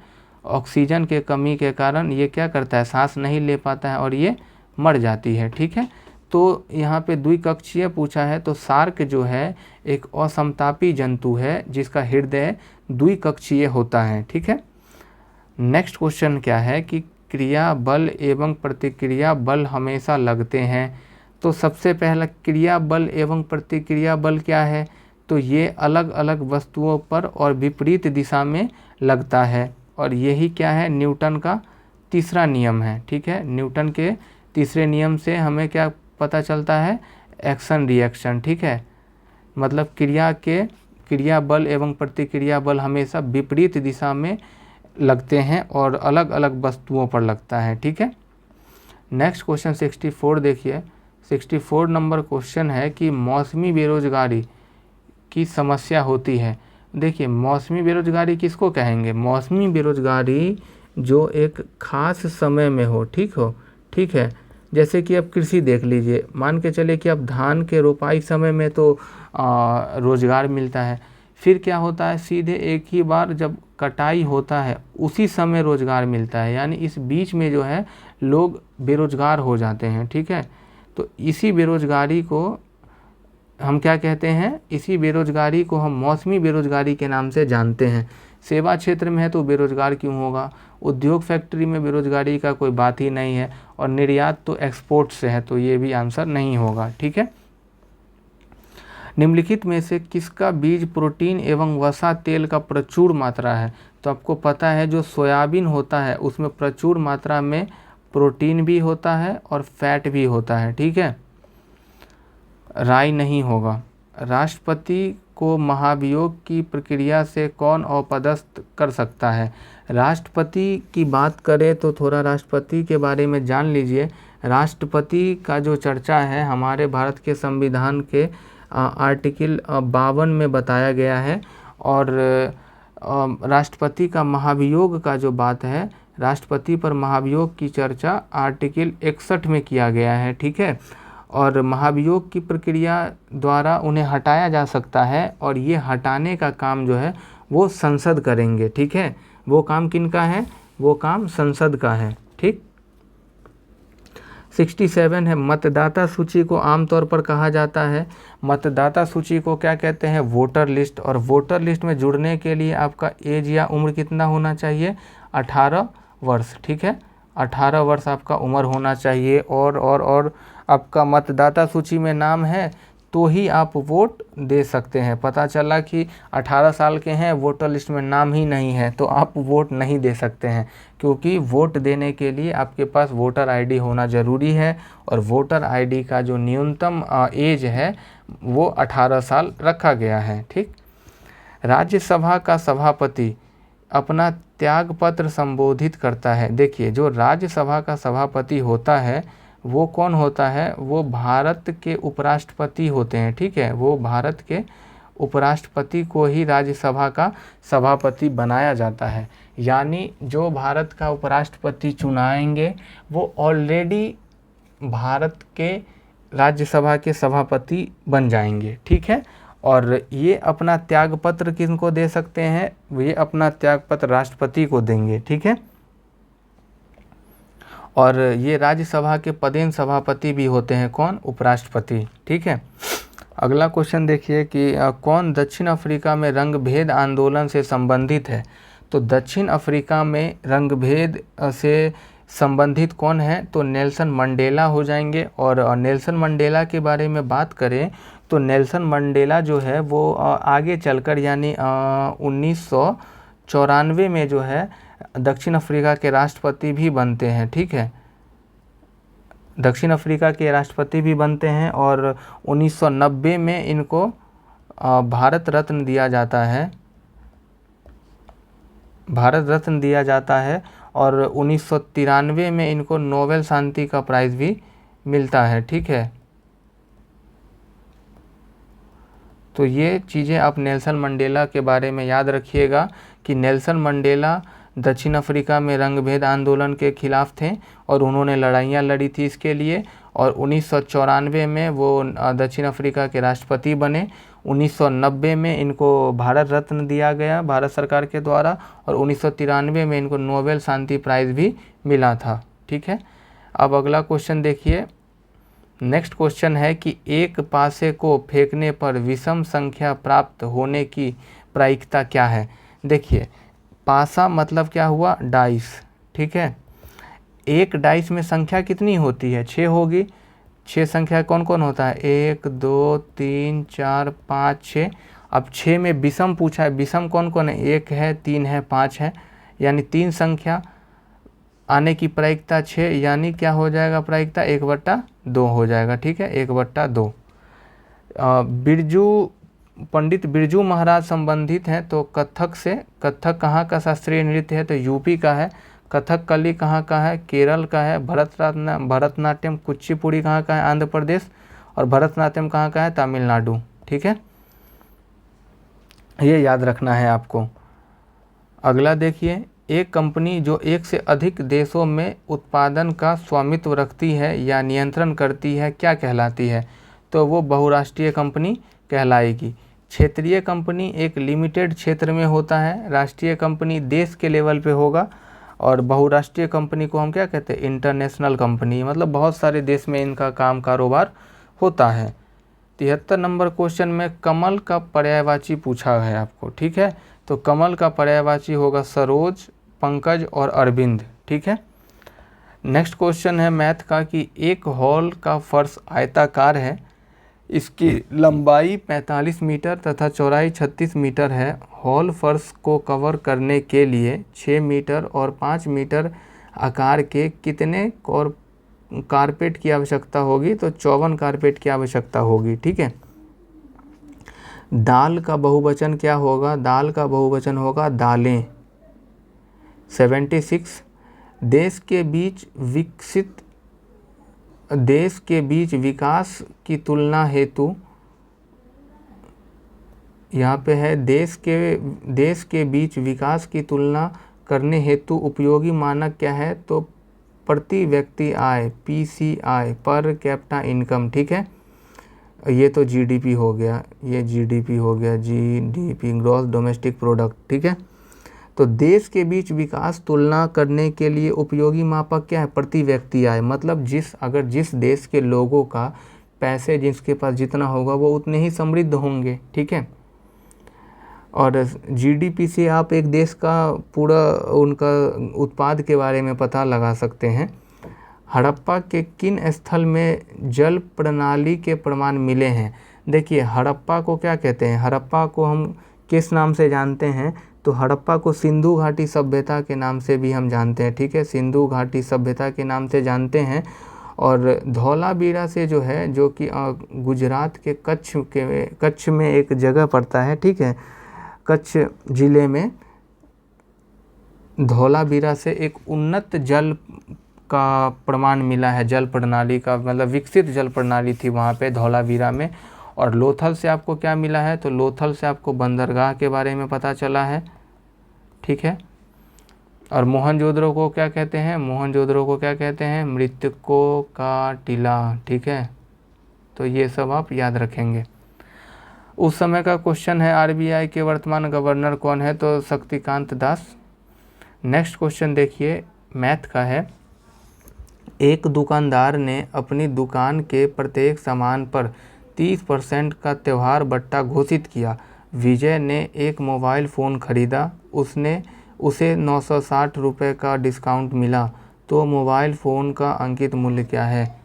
ऑक्सीजन के कमी के कारण ये क्या करता है? सांस नहीं ले पाता है और ये मर जाती है, ठीक है। तो यहाँ पे द्विकक्षीय पूछा है, तो शार्क जो है एक असमतापी जंतु है जिसका हृदय द्विकक्षीय होता है, ठीक है। नेक्स्ट क्वेश्चन क्या है कि क्रिया बल एवं प्रतिक्रिया बल हमेशा लगते हैं। तो सबसे पहला क्रिया बल एवं प्रतिक्रिया बल क्या है? तो ये अलग अलग वस्तुओं पर और विपरीत दिशा में लगता है, और यही क्या है? न्यूटन का तीसरा नियम है, ठीक है। न्यूटन के तीसरे नियम से हमें क्या पता चलता है? एक्शन रिएक्शन, ठीक है। मतलब क्रिया बल एवं प्रतिक्रिया बल हमेशा विपरीत दिशा में लगते हैं और अलग अलग वस्तुओं पर लगता है, ठीक है। नेक्स्ट क्वेश्चन 64 देखिए। 64 नंबर क्वेश्चन है कि मौसमी बेरोजगारी की समस्या होती है। देखिए, मौसमी बेरोजगारी किसको कहेंगे? मौसमी बेरोजगारी जो एक खास समय में हो, ठीक है। जैसे कि आप कृषि देख लीजिए, मान के चले कि अब धान के रोपाई समय में तो रोजगार मिलता है, फिर क्या होता है? सीधे एक ही बार जब कटाई होता है उसी समय रोजगार मिलता है, यानी इस बीच में जो है लोग बेरोजगार हो जाते हैं, ठीक है। तो इसी बेरोजगारी को हम क्या कहते हैं? इसी बेरोजगारी को हम मौसमी बेरोजगारी के नाम से जानते हैं। सेवा क्षेत्र में है तो बेरोजगार क्यों होगा? उद्योग फैक्ट्री में बेरोजगारी का कोई बात ही नहीं है, और निर्यात तो एक्सपोर्ट से है, तो ये भी आंसर नहीं होगा, ठीक है। निम्नलिखित में से किसका बीज प्रोटीन एवं वसा तेल का प्रचुर मात्रा है? तो आपको पता है जो सोयाबीन होता है उसमें प्रचुर मात्रा में प्रोटीन भी होता है और फैट भी होता है, ठीक है। राई नहीं होगा। राष्ट्रपति को महाभियोग की प्रक्रिया से कौन अपदस्थ कर सकता है? राष्ट्रपति की बात करें तो थोड़ा राष्ट्रपति के बारे में जान लीजिए। राष्ट्रपति का जो चर्चा है हमारे भारत के संविधान के आर्टिकल 52 में बताया गया है, और राष्ट्रपति का महाभियोग का जो बात है, राष्ट्रपति पर महाभियोग की चर्चा आर्टिकल 61 में किया गया है, ठीक है। और महाभियोग की प्रक्रिया द्वारा उन्हें हटाया जा सकता है, और ये हटाने का काम जो है वो संसद करेंगे, ठीक है। वो काम किनका है? वो काम संसद का है, ठीक। 67 है, मतदाता सूची को आमतौर पर कहा जाता है। मतदाता सूची को क्या कहते हैं? Voter list. और वोटर लिस्ट में जुड़ने के लिए आपका एज या उम्र कितना होना चाहिए? 18 वर्ष, ठीक है। 18 वर्ष आपका उम्र होना चाहिए, और आपका मतदाता सूची में नाम है तो ही आप वोट दे सकते हैं। पता चला कि 18 साल के हैं, वोटर लिस्ट में नाम ही नहीं है, तो आप वोट नहीं दे सकते हैं, क्योंकि वोट देने के लिए आपके पास वोटर आईडी होना ज़रूरी है, और वोटर आईडी का जो न्यूनतम एज है वो 18 साल रखा गया है, ठीक। राज्यसभा का सभापति अपना त्यागपत्र संबोधित करता है। देखिए, जो राज्यसभा का सभापति होता है वो कौन होता है? वो भारत के उपराष्ट्रपति होते हैं, ठीक है। वो भारत के उपराष्ट्रपति को ही राज्यसभा का सभापति बनाया जाता है, यानी जो भारत का उपराष्ट्रपति चुनाएंगे वो ऑलरेडी भारत के राज्यसभा के सभापति बन जाएंगे, ठीक है। और ये अपना त्यागपत्र किनको दे सकते हैं? ये अपना त्यागपत्र राष्ट्रपति को देंगे, ठीक है। और ये राज्यसभा के पदेन सभापति भी होते हैं, कौन? उपराष्ट्रपति, ठीक है। अगला क्वेश्चन देखिए कि कौन दक्षिण अफ्रीका में रंगभेद आंदोलन से संबंधित है? तो दक्षिण अफ्रीका में रंगभेद से संबंधित कौन है, तो नेल्सन मंडेला हो जाएंगे। और नेल्सन मंडेला के बारे में बात करें तो नेल्सन मंडेला जो है वो आगे चलकर यानी 1994 में जो है दक्षिण अफ्रीका के राष्ट्रपति भी बनते हैं। ठीक है, दक्षिण अफ्रीका के राष्ट्रपति भी बनते हैं और 1990 में इनको भारत रत्न दिया जाता है, भारत रत्न दिया जाता है। और 1993 में इनको नोबेल शांति का प्राइज़ भी मिलता है। ठीक है, तो ये चीज़ें आप नेल्सन मंडेला के बारे में याद रखिएगा कि नेल्सन मंडेला दक्षिण अफ्रीका में रंगभेद आंदोलन के खिलाफ थे और उन्होंने लड़ाइयाँ लड़ी थी इसके लिए। और 1994 में वो दक्षिण अफ्रीका के राष्ट्रपति बने। 1990 में इनको भारत रत्न दिया गया भारत सरकार के द्वारा और 1993 में इनको नोबेल शांति प्राइज़ भी मिला था। ठीक है, अब अगला क्वेश्चन देखिए। नेक्स्ट क्वेश्चन है कि एक पासे को फेंकने पर विषम संख्या प्राप्त होने की प्रायिकता क्या है। देखिए, पासा मतलब क्या हुआ, डाइस। ठीक है, एक डाइस में संख्या कितनी होती है, 6 होगी। 6 संख्या कौन कौन होता है, 1 2 3 4 5 6। अब 6 में विषम पूछा है, विषम कौन कौन है, 1 है 3 है 5 है, यानी 3 संख्या आने की प्रायिकता 6, यानी क्या हो जाएगा प्रायिकता 1/2 हो जाएगा। ठीक है, 1/2। बिरजू पंडित बिरजू महाराज संबंधित हैं तो कथक से। कथक कहाँ का शास्त्रीय नृत्य है, तो यूपी का है। कथकली कहाँ का है, केरल का है। भरतनाट्यम कुचिपुड़ी कहाँ का है, आंध्र प्रदेश। और भरतनाट्यम कहाँ का है, तमिलनाडु। ठीक है, ये याद रखना है आपको। अगला देखिए, एक कंपनी जो एक से अधिक देशों में उत्पादन का स्वामित्व रखती है या नियंत्रण करती है क्या कहलाती है, तो वो बहुराष्ट्रीय कंपनी कहलाएगी। क्षेत्रीय कंपनी एक लिमिटेड क्षेत्र में होता है, राष्ट्रीय कंपनी देश के लेवल पे होगा और बहुराष्ट्रीय कंपनी को हम क्या कहते हैं, इंटरनेशनल कंपनी, मतलब बहुत सारे देश में इनका काम कारोबार होता है। 73 नंबर क्वेश्चन में कमल का पर्यायवाची पूछा है आपको। ठीक है, तो कमल का पर्यायवाची होगा सरोज, पंकज और अरविंद। ठीक है, नेक्स्ट क्वेश्चन है मैथ का कि एक हॉल का फर्श आयताकार है, इसकी लंबाई 45 मीटर तथा चौड़ाई 36 मीटर है। हॉल फर्श को कवर करने के लिए 6 मीटर और 5 मीटर आकार के कितने कारपेट की आवश्यकता होगी, तो 54 कारपेट की आवश्यकता होगी। ठीक है, दाल का बहुवचन क्या होगा, दाल का बहुवचन होगा दालें। 76 देश के बीच विकास की तुलना हेतु, यहाँ पे है देश के बीच विकास की तुलना करने हेतु उपयोगी मानक क्या है, तो प्रति व्यक्ति आय, PCI, पर कैपिटा इनकम। ठीक है, ये तो GDP हो गया, ये GDP हो गया, GDP ग्रॉस डोमेस्टिक प्रोडक्ट। ठीक है, तो देश के बीच विकास तुलना करने के लिए उपयोगी मापक क्या है, प्रति व्यक्ति आय। मतलब अगर जिस देश के लोगों का पैसे जिसके पास जितना होगा वो उतने ही समृद्ध होंगे। ठीक है, और GDP से आप एक देश का पूरा उनका उत्पाद के बारे में पता लगा सकते हैं। हड़प्पा के किन स्थल में जल प्रणाली के प्रमाण मिले हैं। देखिए, हड़प्पा को क्या कहते हैं, हड़प्पा को हम किस नाम से जानते हैं, तो हड़प्पा को सिंधु घाटी सभ्यता के नाम से भी हम जानते हैं। ठीक है, सिंधु घाटी सभ्यता के नाम से जानते हैं। और धौलावीरा से जो है, जो कि गुजरात के कच्छ में एक जगह पड़ता है। ठीक है, कच्छ ज़िले में धौलावीरा से एक उन्नत जल का प्रमाण मिला है, जल प्रणाली का, मतलब विकसित जल प्रणाली थी वहाँ पे धौलावीरा में। और लोथल से आपको क्या मिला है, तो लोथल से आपको बंदरगाह के बारे में पता चला है। ठीक है, और मोहनजोदड़ो को क्या कहते हैं, मोहनजोदड़ो को क्या कहते हैं, मृतकों का टीला। ठीक है, तो ये सब आप याद रखेंगे। उस समय का क्वेश्चन है RBI के वर्तमान गवर्नर कौन है, तो शक्तिकांत दास। नेक्स्ट क्वेश्चन देखिए, मैथ का है। एक दुकानदार ने अपनी दुकान के प्रत्येक सामान पर 30% का त्यौहार बट्टा घोषित किया। विजय ने एक मोबाइल फ़ोन खरीदा, उसे 960 रुपये का डिस्काउंट मिला, तो तो मोबाइल फ़ोन का अंकित मूल्य क्या है।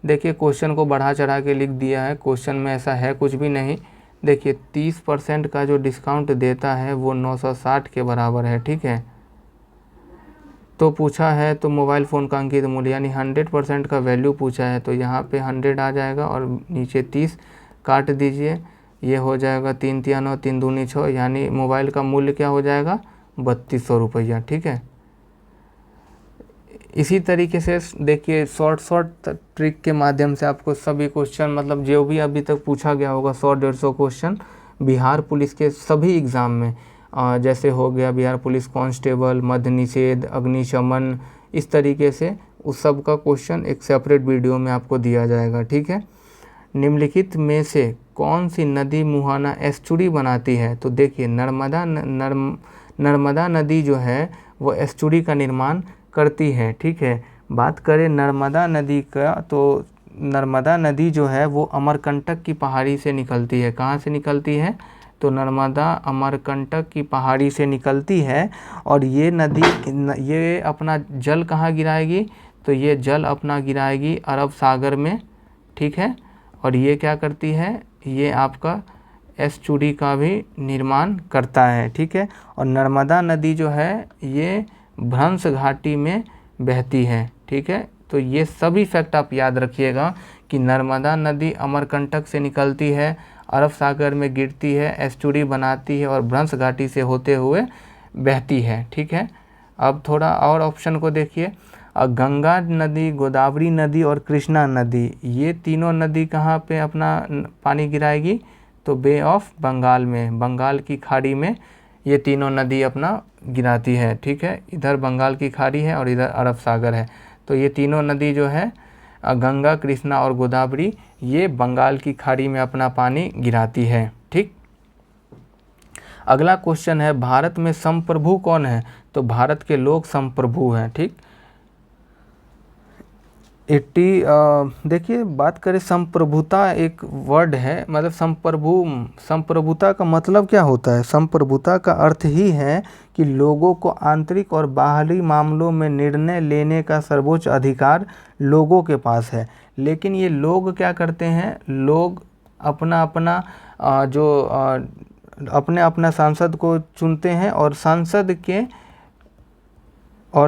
देखिए क्वेश्चन को बढ़ा चढ़ा के लिख दिया है, क्वेश्चन में ऐसा है कुछ भी नहीं। देखिए 30% का जो डिस्काउंट देता है वो 960 के बराबर है, ठीक है। तो पूछा है तो मोबाइल फ़ोन का अंकित मूल्य यानी 100% का वैल्यू पूछा है, तो यहाँ पे 100 आ जाएगा और नीचे 30 काट दीजिए, ये हो जाएगा 3 तिया 9 3 दूनी 6, यानी मोबाइल का मूल्य क्या हो जाएगा 3200 रुपया, ठीक है। इसी तरीके से देखिए शॉर्ट ट्रिक के माध्यम से आपको सभी क्वेश्चन मतलब जो भी अभी तक पूछा गया होगा 100-150 क्वेश्चन बिहार पुलिस के सभी एग्ज़ाम में, जैसे हो गया बिहार पुलिस कांस्टेबल, मद्य निषेध, अग्निशमन, इस तरीके से उस सब का क्वेश्चन एक सेपरेट वीडियो में आपको दिया जाएगा, ठीक है। निम्नलिखित में से कौन सी नदी मुहाना एस्चुरी बनाती है। तो देखिए नर्मदा नदी जो है वो एस्चुरी का निर्माण करती है, ठीक है। बात करें नर्मदा नदी का, तो नर्मदा नदी जो है वो अमरकंटक की पहाड़ी से निकलती है। कहाँ से निकलती है, तो नर्मदा अमरकंटक की पहाड़ी से निकलती है। और ये नदी ये अपना जल कहाँ गिराएगी, तो ये जल अपना गिराएगी अरब सागर में, ठीक है। और ये क्या करती है, ये आपका एस्चुरी का भी निर्माण करता है, ठीक है। और नर्मदा नदी जो है ये भ्रंश घाटी में बहती है, ठीक है। तो ये सभी फैक्ट आप याद रखिएगा कि नर्मदा नदी अमरकंटक से निकलती है, अरब सागर में गिरती है, एस्चुरी बनाती है और भ्रंश घाटी से होते हुए बहती है, ठीक है। अब थोड़ा और ऑप्शन को देखिए, गंगा नदी, गोदावरी नदी और कृष्णा नदी, ये तीनों नदी कहाँ पे अपना पानी गिराएगी, तो बे ऑफ बंगाल में, बंगाल की खाड़ी में ये तीनों नदी अपना गिराती है, ठीक है। इधर बंगाल की खाड़ी है और इधर अरब सागर है, तो ये तीनों नदी जो है गंगा, कृष्णा और गोदावरी, ये बंगाल की खाड़ी में अपना पानी गिराती है, ठीक। अगला क्वेश्चन है भारत में संप्रभु कौन है, तो भारत के लोग संप्रभु हैं, ठीक। 80 देखिए बात करें संप्रभुता एक वर्ड है, मतलब संप्रभुता का मतलब क्या होता है। संप्रभुता का अर्थ ही है कि लोगों को आंतरिक और बाहरी मामलों में निर्णय लेने का सर्वोच्च अधिकार लोगों के पास है। लेकिन ये लोग क्या करते हैं, लोग अपना अपना अपने अपना सांसद को चुनते हैं और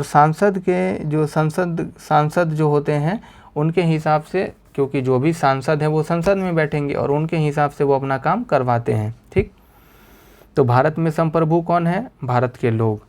सांसद के जो सांसद जो होते हैं उनके हिसाब से, क्योंकि जो भी सांसद हैं वो संसद में बैठेंगे और उनके हिसाब से वो अपना काम करवाते हैं, ठीक। तो भारत में संप्रभु कौन है, भारत के लोग।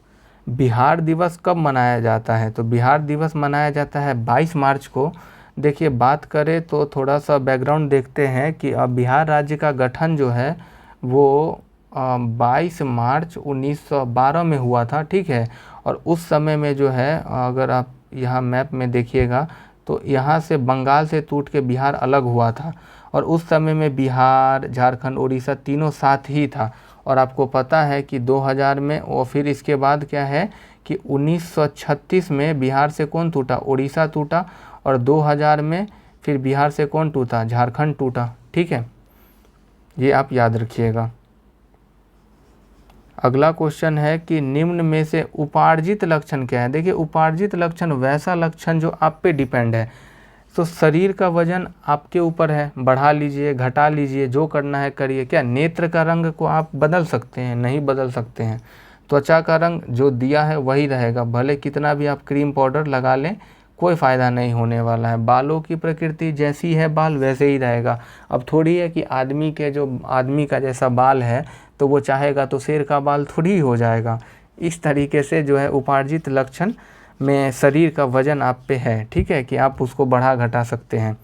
बिहार दिवस कब मनाया जाता है, तो बिहार दिवस मनाया जाता है 22 मार्च को। देखिए बात करें तो थोड़ा सा बैकग्राउंड देखते हैं कि अब बिहार राज्य का गठन जो है वो 22 मार्च 1912 में हुआ था, ठीक है। और उस समय में जो है अगर आप यहाँ मैप में देखिएगा तो यहाँ से बंगाल से टूट के बिहार अलग हुआ था और उस समय में बिहार, झारखंड, उड़ीसा तीनों साथ ही था। और आपको पता है कि 2000 में और फिर इसके बाद क्या है कि 1936 में बिहार से कौन टूटा, उड़ीसा टूटा। और 2000 में फिर बिहार से कौन टूटा, झारखंड टूटा, ठीक है। ये आप याद रखिएगा। अगला क्वेश्चन है कि निम्न में से उपार्जित लक्षण क्या है। देखिए उपार्जित लक्षण वैसा लक्षण जो आप पे डिपेंड है। तो शरीर का वजन आपके ऊपर है, बढ़ा लीजिए, घटा लीजिए, जो करना है करिए। क्या नेत्र का रंग को आप बदल सकते हैं, नहीं बदल सकते हैं। त्वचा का रंग जो दिया है वही रहेगा, भले कितना भी आप क्रीम पाउडर लगा लें कोई फ़ायदा नहीं होने वाला है। बालों की प्रकृति जैसी है बाल वैसे ही रहेगा। अब थोड़ी है कि आदमी का जैसा बाल है तो वो चाहेगा तो शेर का बाल थोड़ी ही हो जाएगा। इस तरीके से जो है उपार्जित लक्षण में शरीर का वजन आप पे है, ठीक है, कि आप उसको बढ़ा घटा सकते हैं।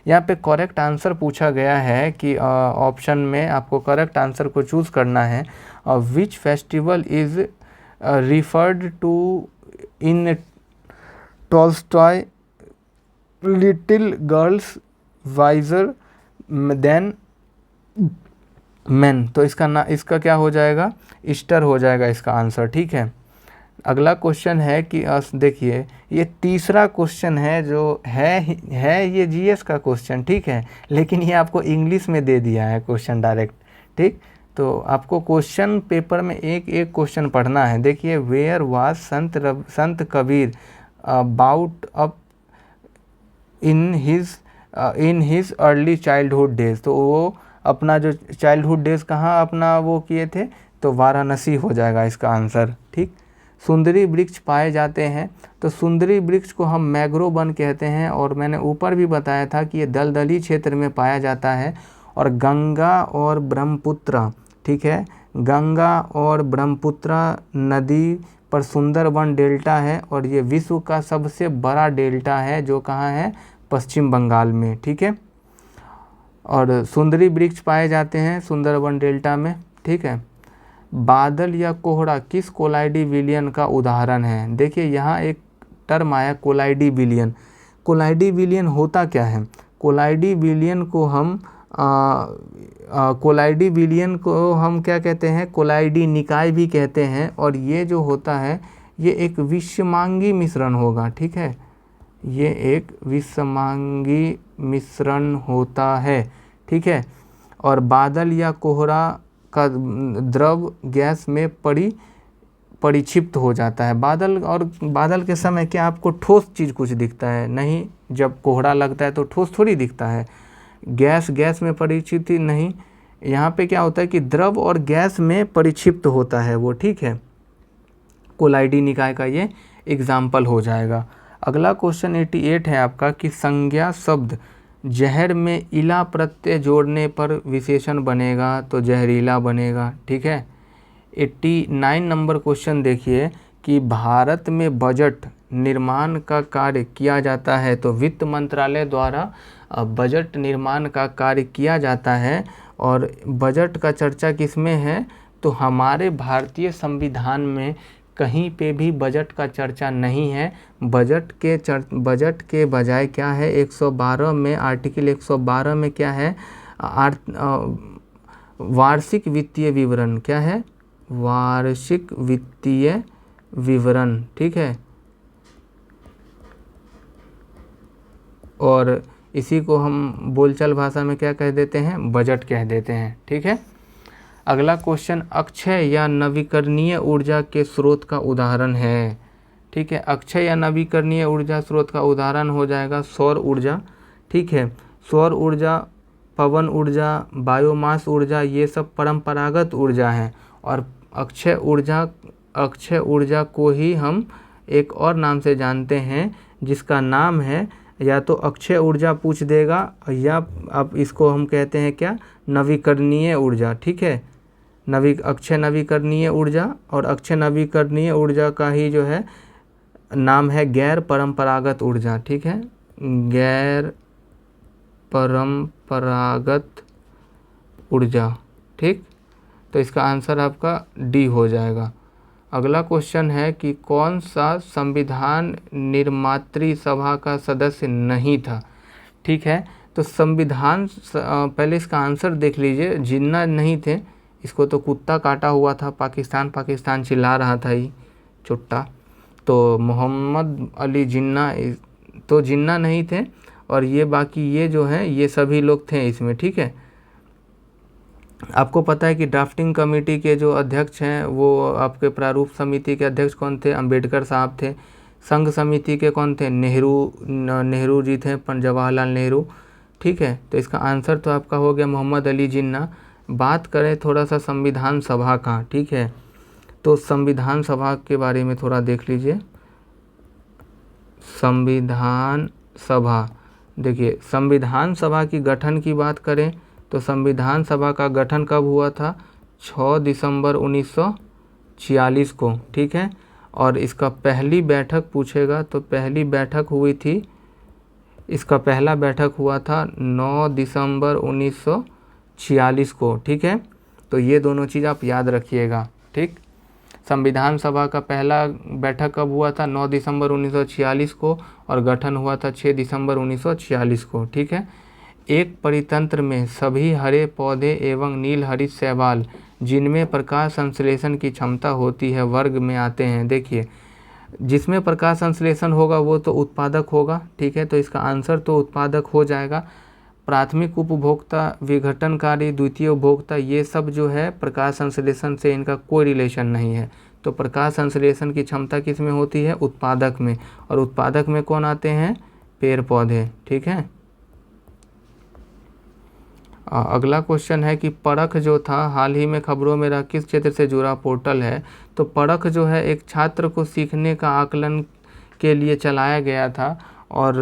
यहाँ पे करेक्ट आंसर पूछा गया है कि ऑप्शन में आपको करेक्ट आंसर को चूज़ करना है। Which festival is referred to in Tolstoy little girls wiser than man. तो इसका क्या हो जाएगा, ईस्टर हो जाएगा इसका आंसर, ठीक है। अगला क्वेश्चन है कि देखिए ये तीसरा क्वेश्चन है जो है ये जीएस का क्वेश्चन, ठीक है, लेकिन ये आपको इंग्लिश में दे दिया है क्वेश्चन डायरेक्ट, ठीक। तो आपको क्वेश्चन पेपर में एक एक क्वेश्चन पढ़ना है। देखिए where was Sant Kabir brought up in his early childhood days. तो वो अपना जो चाइल्डहुड डेज कहाँ अपना वो किए थे, तो वाराणसी हो जाएगा इसका आंसर। ठीक। सुंदरी वृक्ष पाए जाते हैं, तो सुंदरी वृक्ष को हम मैंग्रोव वन कहते हैं, और मैंने ऊपर भी बताया था कि ये दलदली क्षेत्र में पाया जाता है। और गंगा और ब्रह्मपुत्र, ठीक है, गंगा और ब्रह्मपुत्र नदी पर सुंदरवन डेल्टा है, और ये विश्व का सबसे बड़ा डेल्टा है जो कहाँ है, पश्चिम बंगाल में। ठीक है। और सुंदरी वृक्ष पाए जाते हैं सुंदरवन डेल्टा में। ठीक है। बादल या कोहरा किस कोलाइडी विलियन का उदाहरण है? देखिए यहाँ एक टर्म आया कोलाइडी विलियन। कोलाइडी विलियन होता क्या है? कोलाइडी विलियन को हम क्या कहते हैं, कोलाइडी निकाय भी कहते हैं। और ये जो होता है ये एक विषमांगी मिश्रण होगा। ठीक है, ये एक विषमांगी मिश्रण होता है। ठीक है। और बादल या कोहरा का द्रव गैस में परिक्षिप्त हो जाता है। बादल के समय क्या आपको ठोस चीज़ कुछ दिखता है? नहीं। जब कोहरा लगता है तो ठोस थोड़ी दिखता है। गैस में परिक्षिप्त नहीं, यहाँ पे क्या होता है कि द्रव और गैस में परिक्षिप्त होता है वो। ठीक है, कोलाइडी निकाय का ये एग्जाम्पल हो जाएगा। अगला क्वेश्चन 88 है आपका कि संज्ञा शब्द जहर में इला प्रत्यय जोड़ने पर विशेषण बनेगा, तो जहरीला बनेगा। ठीक है। 89 नंबर क्वेश्चन देखिए कि भारत में बजट निर्माण का कार्य किया जाता है, तो वित्त मंत्रालय द्वारा बजट निर्माण का कार्य किया जाता है। और बजट का चर्चा किसमें है? तो हमारे भारतीय संविधान में कहीं पे भी बजट का चर्चा नहीं है। बजट के बजाय क्या है, 112 में, आर्टिकल 112 में क्या है, वार्षिक वित्तीय विवरण। क्या है? वार्षिक वित्तीय विवरण। ठीक है। और इसी को हम बोलचाल भाषा में क्या कह देते हैं, बजट कह देते हैं। ठीक है। अगला क्वेश्चन अक्षय या नवीकरणीय ऊर्जा के स्रोत का उदाहरण है। ठीक है, अक्षय या नवीकरणीय ऊर्जा स्रोत का उदाहरण हो जाएगा सौर ऊर्जा। ठीक है, सौर ऊर्जा, पवन ऊर्जा, बायोमास ऊर्जा, ये सब परंपरागत ऊर्जा हैं। और अक्षय ऊर्जा को ही हम एक और नाम से जानते हैं जिसका नाम है, या तो अक्षय ऊर्जा पूछ देगा, या अब इसको हम कहते हैं क्या, नवीकरणीय ऊर्जा। ठीक है, अक्षय नवीकरणीय ऊर्जा। और अक्षय नवीकरणीय ऊर्जा का ही जो है नाम है गैर परंपरागत ऊर्जा। ठीक है, गैर परंपरागत ऊर्जा। ठीक, तो इसका आंसर आपका डी हो जाएगा। अगला क्वेश्चन है कि कौन सा संविधान निर्मात्री सभा का सदस्य नहीं था? ठीक है, तो संविधान, पहले इसका आंसर देख लीजिए। जिन्ना नहीं थे, इसको तो कुत्ता काटा हुआ था, पाकिस्तान चिल्ला रहा था ये चुट्टा। तो मोहम्मद अली जिन्ना, तो जिन्ना नहीं थे। और ये बाकी ये जो है ये सभी लोग थे इसमें। ठीक है, आपको पता है कि ड्राफ्टिंग कमेटी के जो अध्यक्ष हैं वो आपके प्रारूप समिति के अध्यक्ष कौन थे? अंबेडकर साहब थे। संघ समिति के कौन थे? नेहरू जी थे, पंडित जवाहरलाल नेहरू। ठीक है, तो इसका आंसर तो आपका हो गया मोहम्मद अली जिन्ना। बात करें थोड़ा सा संविधान सभा का। ठीक है, तो संविधान सभा के बारे में थोड़ा देख लीजिए। संविधान सभा, देखिए संविधान सभा की गठन की बात करें तो संविधान सभा का गठन कब हुआ था? 6 दिसंबर 1946 को। ठीक है, और इसका पहली बैठक पूछेगा तो पहली बैठक हुई थी, इसका पहला बैठक हुआ था 9 दिसंबर 1946 को। ठीक है, तो ये दोनों चीज़ आप याद रखिएगा। ठीक, संविधान सभा का पहला बैठक कब हुआ था? 9 दिसंबर 1946 को, और गठन हुआ था 6 दिसंबर 1946 को। ठीक है, एक परितंत्र में सभी हरे पौधे एवं नील हरित शैवाल जिनमें प्रकाश संश्लेषण की क्षमता होती है वर्ग में आते हैं। देखिए, जिसमें प्रकाश संश्लेषण होगा वो तो उत्पादक होगा। ठीक है, तो इसका आंसर तो उत्पादक हो जाएगा। प्राथमिक उपभोक्ता, विघटनकारी, द्वितीय उपभोक्ता, ये सब जो है प्रकाश संश्लेषण से इनका कोई रिलेशन नहीं है, तो प्रकाश संश्लेषण की क्षमता किस में होती है? उत्पादक में। और उत्पादक में कौन आते हैं? पेड़ पौधे। ठीक है। अगला क्वेश्चन है कि परख जो था हाल ही में खबरों में रहा किस क्षेत्र से जुड़ा पोर्टल है? तो परख जो है एक छात्र को सीखने का आकलन के लिए चलाया गया था। और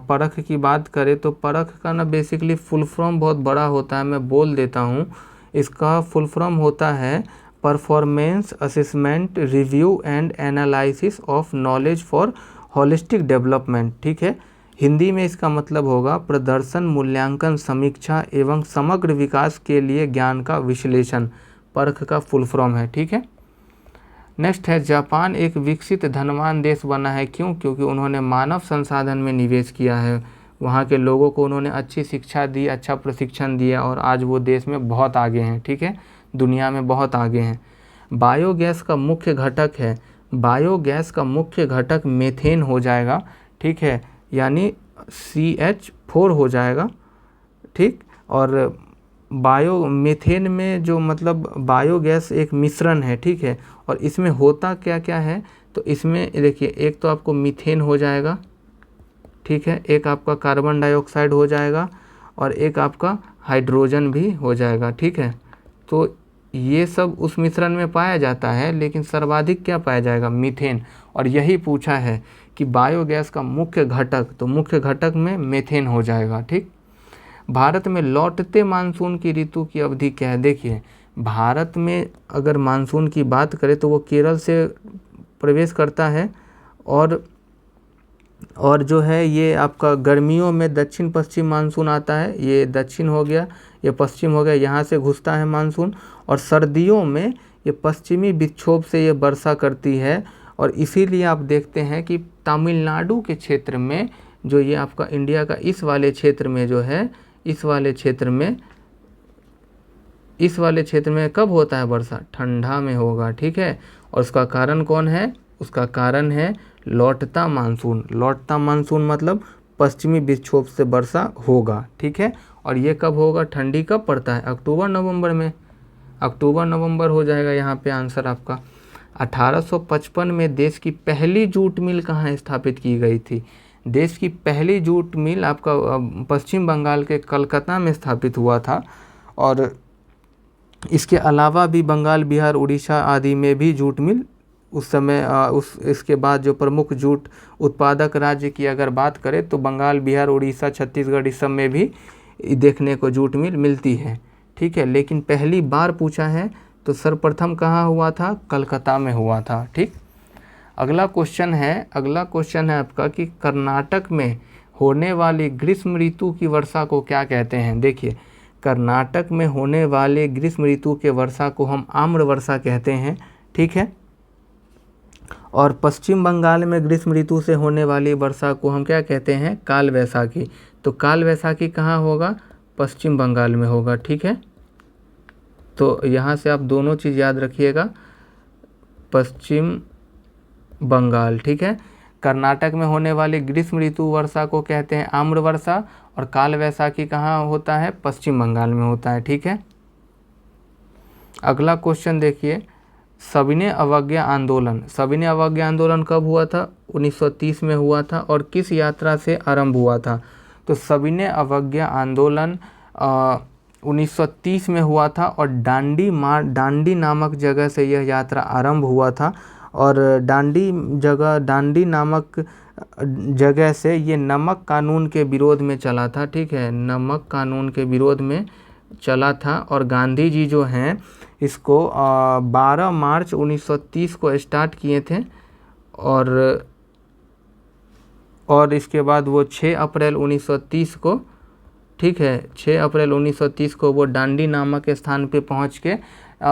परख की बात करें तो परख का ना बेसिकली फुल फॉर्म बहुत बड़ा होता है, मैं बोल देता हूँ। इसका फुल फॉर्म होता है performance assessment review and analysis of knowledge for holistic development. ठीक है। हिंदी में इसका मतलब होगा प्रदर्शन मूल्यांकन समीक्षा एवं समग्र विकास के लिए ज्ञान का विश्लेषण। परख का फुल फॉर्म है। ठीक है। नेक्स्ट है जापान एक विकसित धनवान देश बना है। क्यों? क्योंकि उन्होंने मानव संसाधन में निवेश किया है, वहाँ के लोगों को उन्होंने अच्छी शिक्षा दी, अच्छा प्रशिक्षण दिया और आज वो देश में बहुत आगे हैं। ठीक है। दुनिया में बहुत आगे हैं। बायोगैस का मुख्य घटक है, बायोगैस का मुख्य घटक मीथेन हो जाएगा। ठीक है। यानी CH4 हो जाएगा। ठीक। और मीथेन में जो मतलब बायोगैस एक मिश्रण है। ठीक है। और इसमें होता क्या क्या है? तो इसमें देखिए एक तो आपको मीथेन हो जाएगा। ठीक है। एक आपका कार्बन डाइऑक्साइड हो जाएगा और एक आपका हाइड्रोजन भी हो जाएगा। ठीक है। तो ये सब उस मिश्रण में पाया जाता है, लेकिन सर्वाधिक क्या पाया जाएगा? मीथेन। और यही पूछा है कि बायोगैस का मुख्य घटक, तो मुख्य घटक में मीथेन हो जाएगा। ठीक। भारत में लौटते मानसून की ऋतु की अवधि क्या है? देखिए भारत में अगर मानसून की बात करें तो वो केरल से प्रवेश करता है और जो है ये आपका गर्मियों में दक्षिण पश्चिम मानसून आता है। ये दक्षिण हो गया, ये पश्चिम हो गया, यहाँ से घुसता है मानसून। और सर्दियों में ये पश्चिमी विक्षोभ से ये वर्षा करती है। और इसीलिए आप देखते हैं कि तमिलनाडु के क्षेत्र में जो ये आपका इंडिया का इस वाले क्षेत्र में जो है, इस वाले क्षेत्र में कब होता है वर्षा? ठंडा में होगा। ठीक है। और उसका कारण कौन है? उसका कारण है लौटता मानसून। लौटता मानसून मतलब पश्चिमी विक्षोभ से वर्षा होगा। ठीक है। और ये कब होगा? ठंडी कब पड़ता है? अक्टूबर नवंबर में। अक्टूबर नवंबर हो जाएगा यहाँ पे आंसर आपका। 1855 में देश की पहली जूट मिल कहाँ स्थापित की गई थी? देश की पहली जूट मिल आपका पश्चिम बंगाल के कलकत्ता में स्थापित हुआ था। और इसके अलावा भी बंगाल, बिहार, उड़ीसा आदि में भी जूट मिल उस समय इसके बाद जो प्रमुख जूट उत्पादक राज्य की अगर बात करें तो बंगाल, बिहार, उड़ीसा, छत्तीसगढ़ इस सब में भी देखने को जूट मिल मिलती है। ठीक है। लेकिन पहली बार पूछा है तो सर्वप्रथम कहाँ हुआ था? कलकत्ता में हुआ था। ठीक। अगला क्वेश्चन है आपका कि कर्नाटक में होने वाली ग्रीष्म ऋतु की वर्षा को क्या कहते हैं? देखिए कर्नाटक में होने वाले ग्रीष्म ऋतु के वर्षा को हम आम्र वर्षा कहते हैं। ठीक है। और पश्चिम बंगाल में ग्रीष्म ऋतु से होने वाली वर्षा को हम क्या कहते हैं? काल वैसाखी। तो काल वैसाखी कहाँ होगा? पश्चिम बंगाल में होगा। ठीक है। तो यहाँ से आप दोनों चीज़ याद रखिएगा, पश्चिम बंगाल। ठीक है। कर्नाटक में होने वाली ग्रीष्म ऋतु वर्षा को कहते हैं आम्र वर्षा और काल वैसाखी कहाँ होता है? पश्चिम बंगाल में होता है। ठीक है। अगला क्वेश्चन देखिए, सविनय अवज्ञा आंदोलन कब हुआ था? 1930 में हुआ था। और किस यात्रा से आरंभ हुआ था? तो सविनय अवज्ञा आंदोलन 1930 में हुआ था और दांडी नामक जगह से यह यात्रा आरंभ हुआ था। और दांडी नामक जगह से ये नमक कानून के विरोध में चला था। ठीक है। नमक कानून के विरोध में चला था। और गांधी जी जो हैं इसको 12 मार्च 1930 को स्टार्ट किए थे और इसके बाद वो 6 अप्रैल 1930 को, ठीक है, 6 अप्रैल 1930 को वो दांडी नामक स्थान पे पहुंच के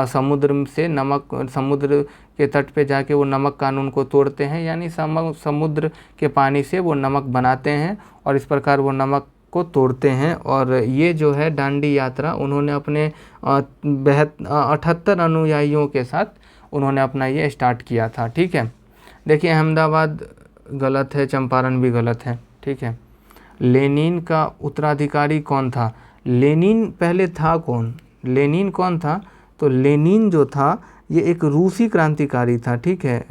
समुद्र के तट पे जाके वो नमक कानून को तोड़ते हैं। यानी समुद्र के पानी से वो नमक बनाते हैं और इस प्रकार वो नमक को तोड़ते हैं। और ये जो है दांडी यात्रा उन्होंने अपने 78 अनुयायियों के साथ उन्होंने अपना ये स्टार्ट किया था। ठीक है। देखिए अहमदाबाद गलत है, चंपारण भी गलत है। ठीक है। लेनिन का उत्तराधिकारी कौन था? लेनिन पहले था कौन? लेनिन कौन था? तो लेनिन जो था ये एक रूसी क्रांतिकारी था, ठीक है।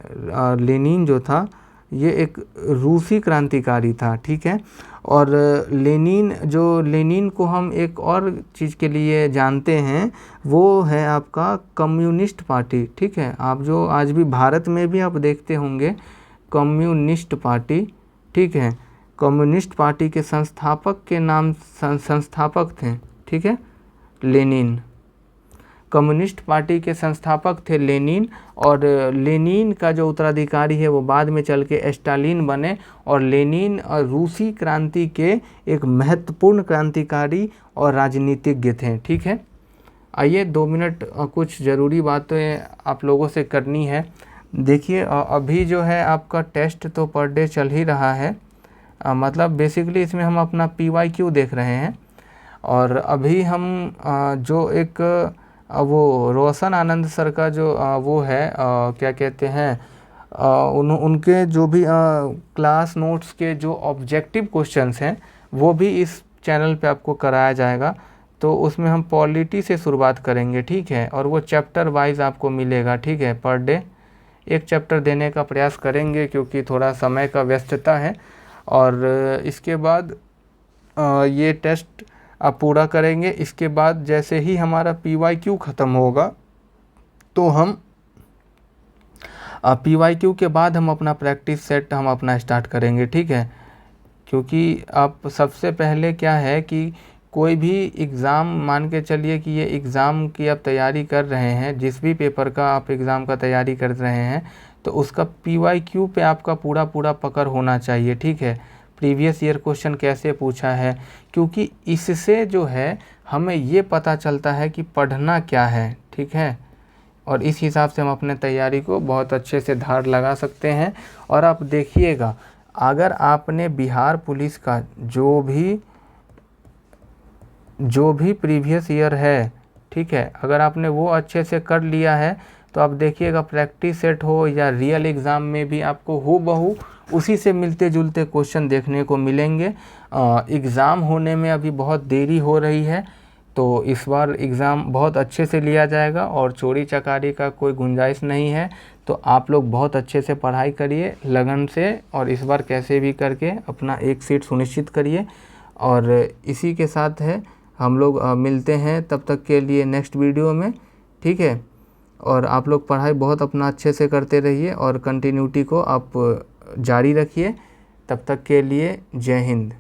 लेनिन जो था ये एक रूसी क्रांतिकारी था, ठीक है। और लेनिन को हम एक और चीज़ के लिए जानते हैं, वो है आपका कम्युनिस्ट पार्टी, ठीक है। आप जो आज भी भारत में भी आप देखते होंगे कम्युनिस्ट पार्टी, ठीक है। कम्युनिस्ट पार्टी के संस्थापक के नाम संस्थापक थे, ठीक है, लेनिन। कम्युनिस्ट पार्टी के संस्थापक थे लेनिन, और लेनिन का जो उत्तराधिकारी है वो बाद में चल के स्टालिन बने। और लेनिन रूसी क्रांति के एक महत्वपूर्ण क्रांतिकारी और राजनीतिज्ञ थे, ठीक है। आइए 2 मिनट कुछ ज़रूरी बातें आप लोगों से करनी है। देखिए अभी जो है आपका टेस्ट तो पर डे चल ही रहा है, मतलब बेसिकली इसमें हम अपना PYQ देख रहे हैं। और अभी हम जो एक वो रोशन आनंद सर का जो वो है क्या कहते हैं, उनके जो भी क्लास नोट्स के जो ऑब्जेक्टिव क्वेश्चंस हैं वो भी इस चैनल पे आपको कराया जाएगा। तो उसमें हम पॉलिटी से शुरुआत करेंगे, ठीक है। और वो चैप्टर वाइज आपको मिलेगा, ठीक है। पर डे एक चैप्टर देने का प्रयास करेंगे क्योंकि थोड़ा समय का व्यस्तता है। और इसके बाद ये टेस्ट आप पूरा करेंगे। इसके बाद जैसे ही हमारा PYQ ख़त्म होगा तो हम PYQ के बाद हम अपना प्रैक्टिस सेट हम अपना स्टार्ट करेंगे, ठीक है। क्योंकि आप सबसे पहले क्या है कि कोई भी एग्ज़ाम, मान के चलिए कि ये एग्ज़ाम की आप तैयारी कर रहे हैं, जिस भी पेपर का आप एग्ज़ाम का तैयारी कर रहे हैं, तो उसका PYQ पे आपका पूरा पकड़ होना चाहिए, ठीक है। प्रीवियस ईयर क्वेश्चन कैसे पूछा है, क्योंकि इससे जो है हमें ये पता चलता है कि पढ़ना क्या है, ठीक है। और इस हिसाब से हम अपने तैयारी को बहुत अच्छे से धार लगा सकते हैं। और आप देखिएगा, अगर आपने बिहार पुलिस का जो भी प्रीवियस ईयर है, ठीक है, अगर आपने वो अच्छे से कर लिया है तो आप देखिएगा प्रैक्टिस सेट हो या रियल एग्ज़ाम में भी आपको हूबहू उसी से मिलते जुलते क्वेश्चन देखने को मिलेंगे। एग्ज़ाम होने में अभी बहुत देरी हो रही है, तो इस बार एग्ज़ाम बहुत अच्छे से लिया जाएगा और चोरी चकारी का कोई गुंजाइश नहीं है। तो आप लोग बहुत अच्छे से पढ़ाई करिए लगन से, और इस बार कैसे भी करके अपना एक सीट सुनिश्चित करिए। और इसी के साथ है हम लोग मिलते हैं तब तक के लिए नेक्स्ट वीडियो में, ठीक है। और आप लोग पढ़ाई बहुत अपना अच्छे से करते रहिए और कंटिन्यूटी को आप जारी रखिए। तब तक के लिए जय हिंद।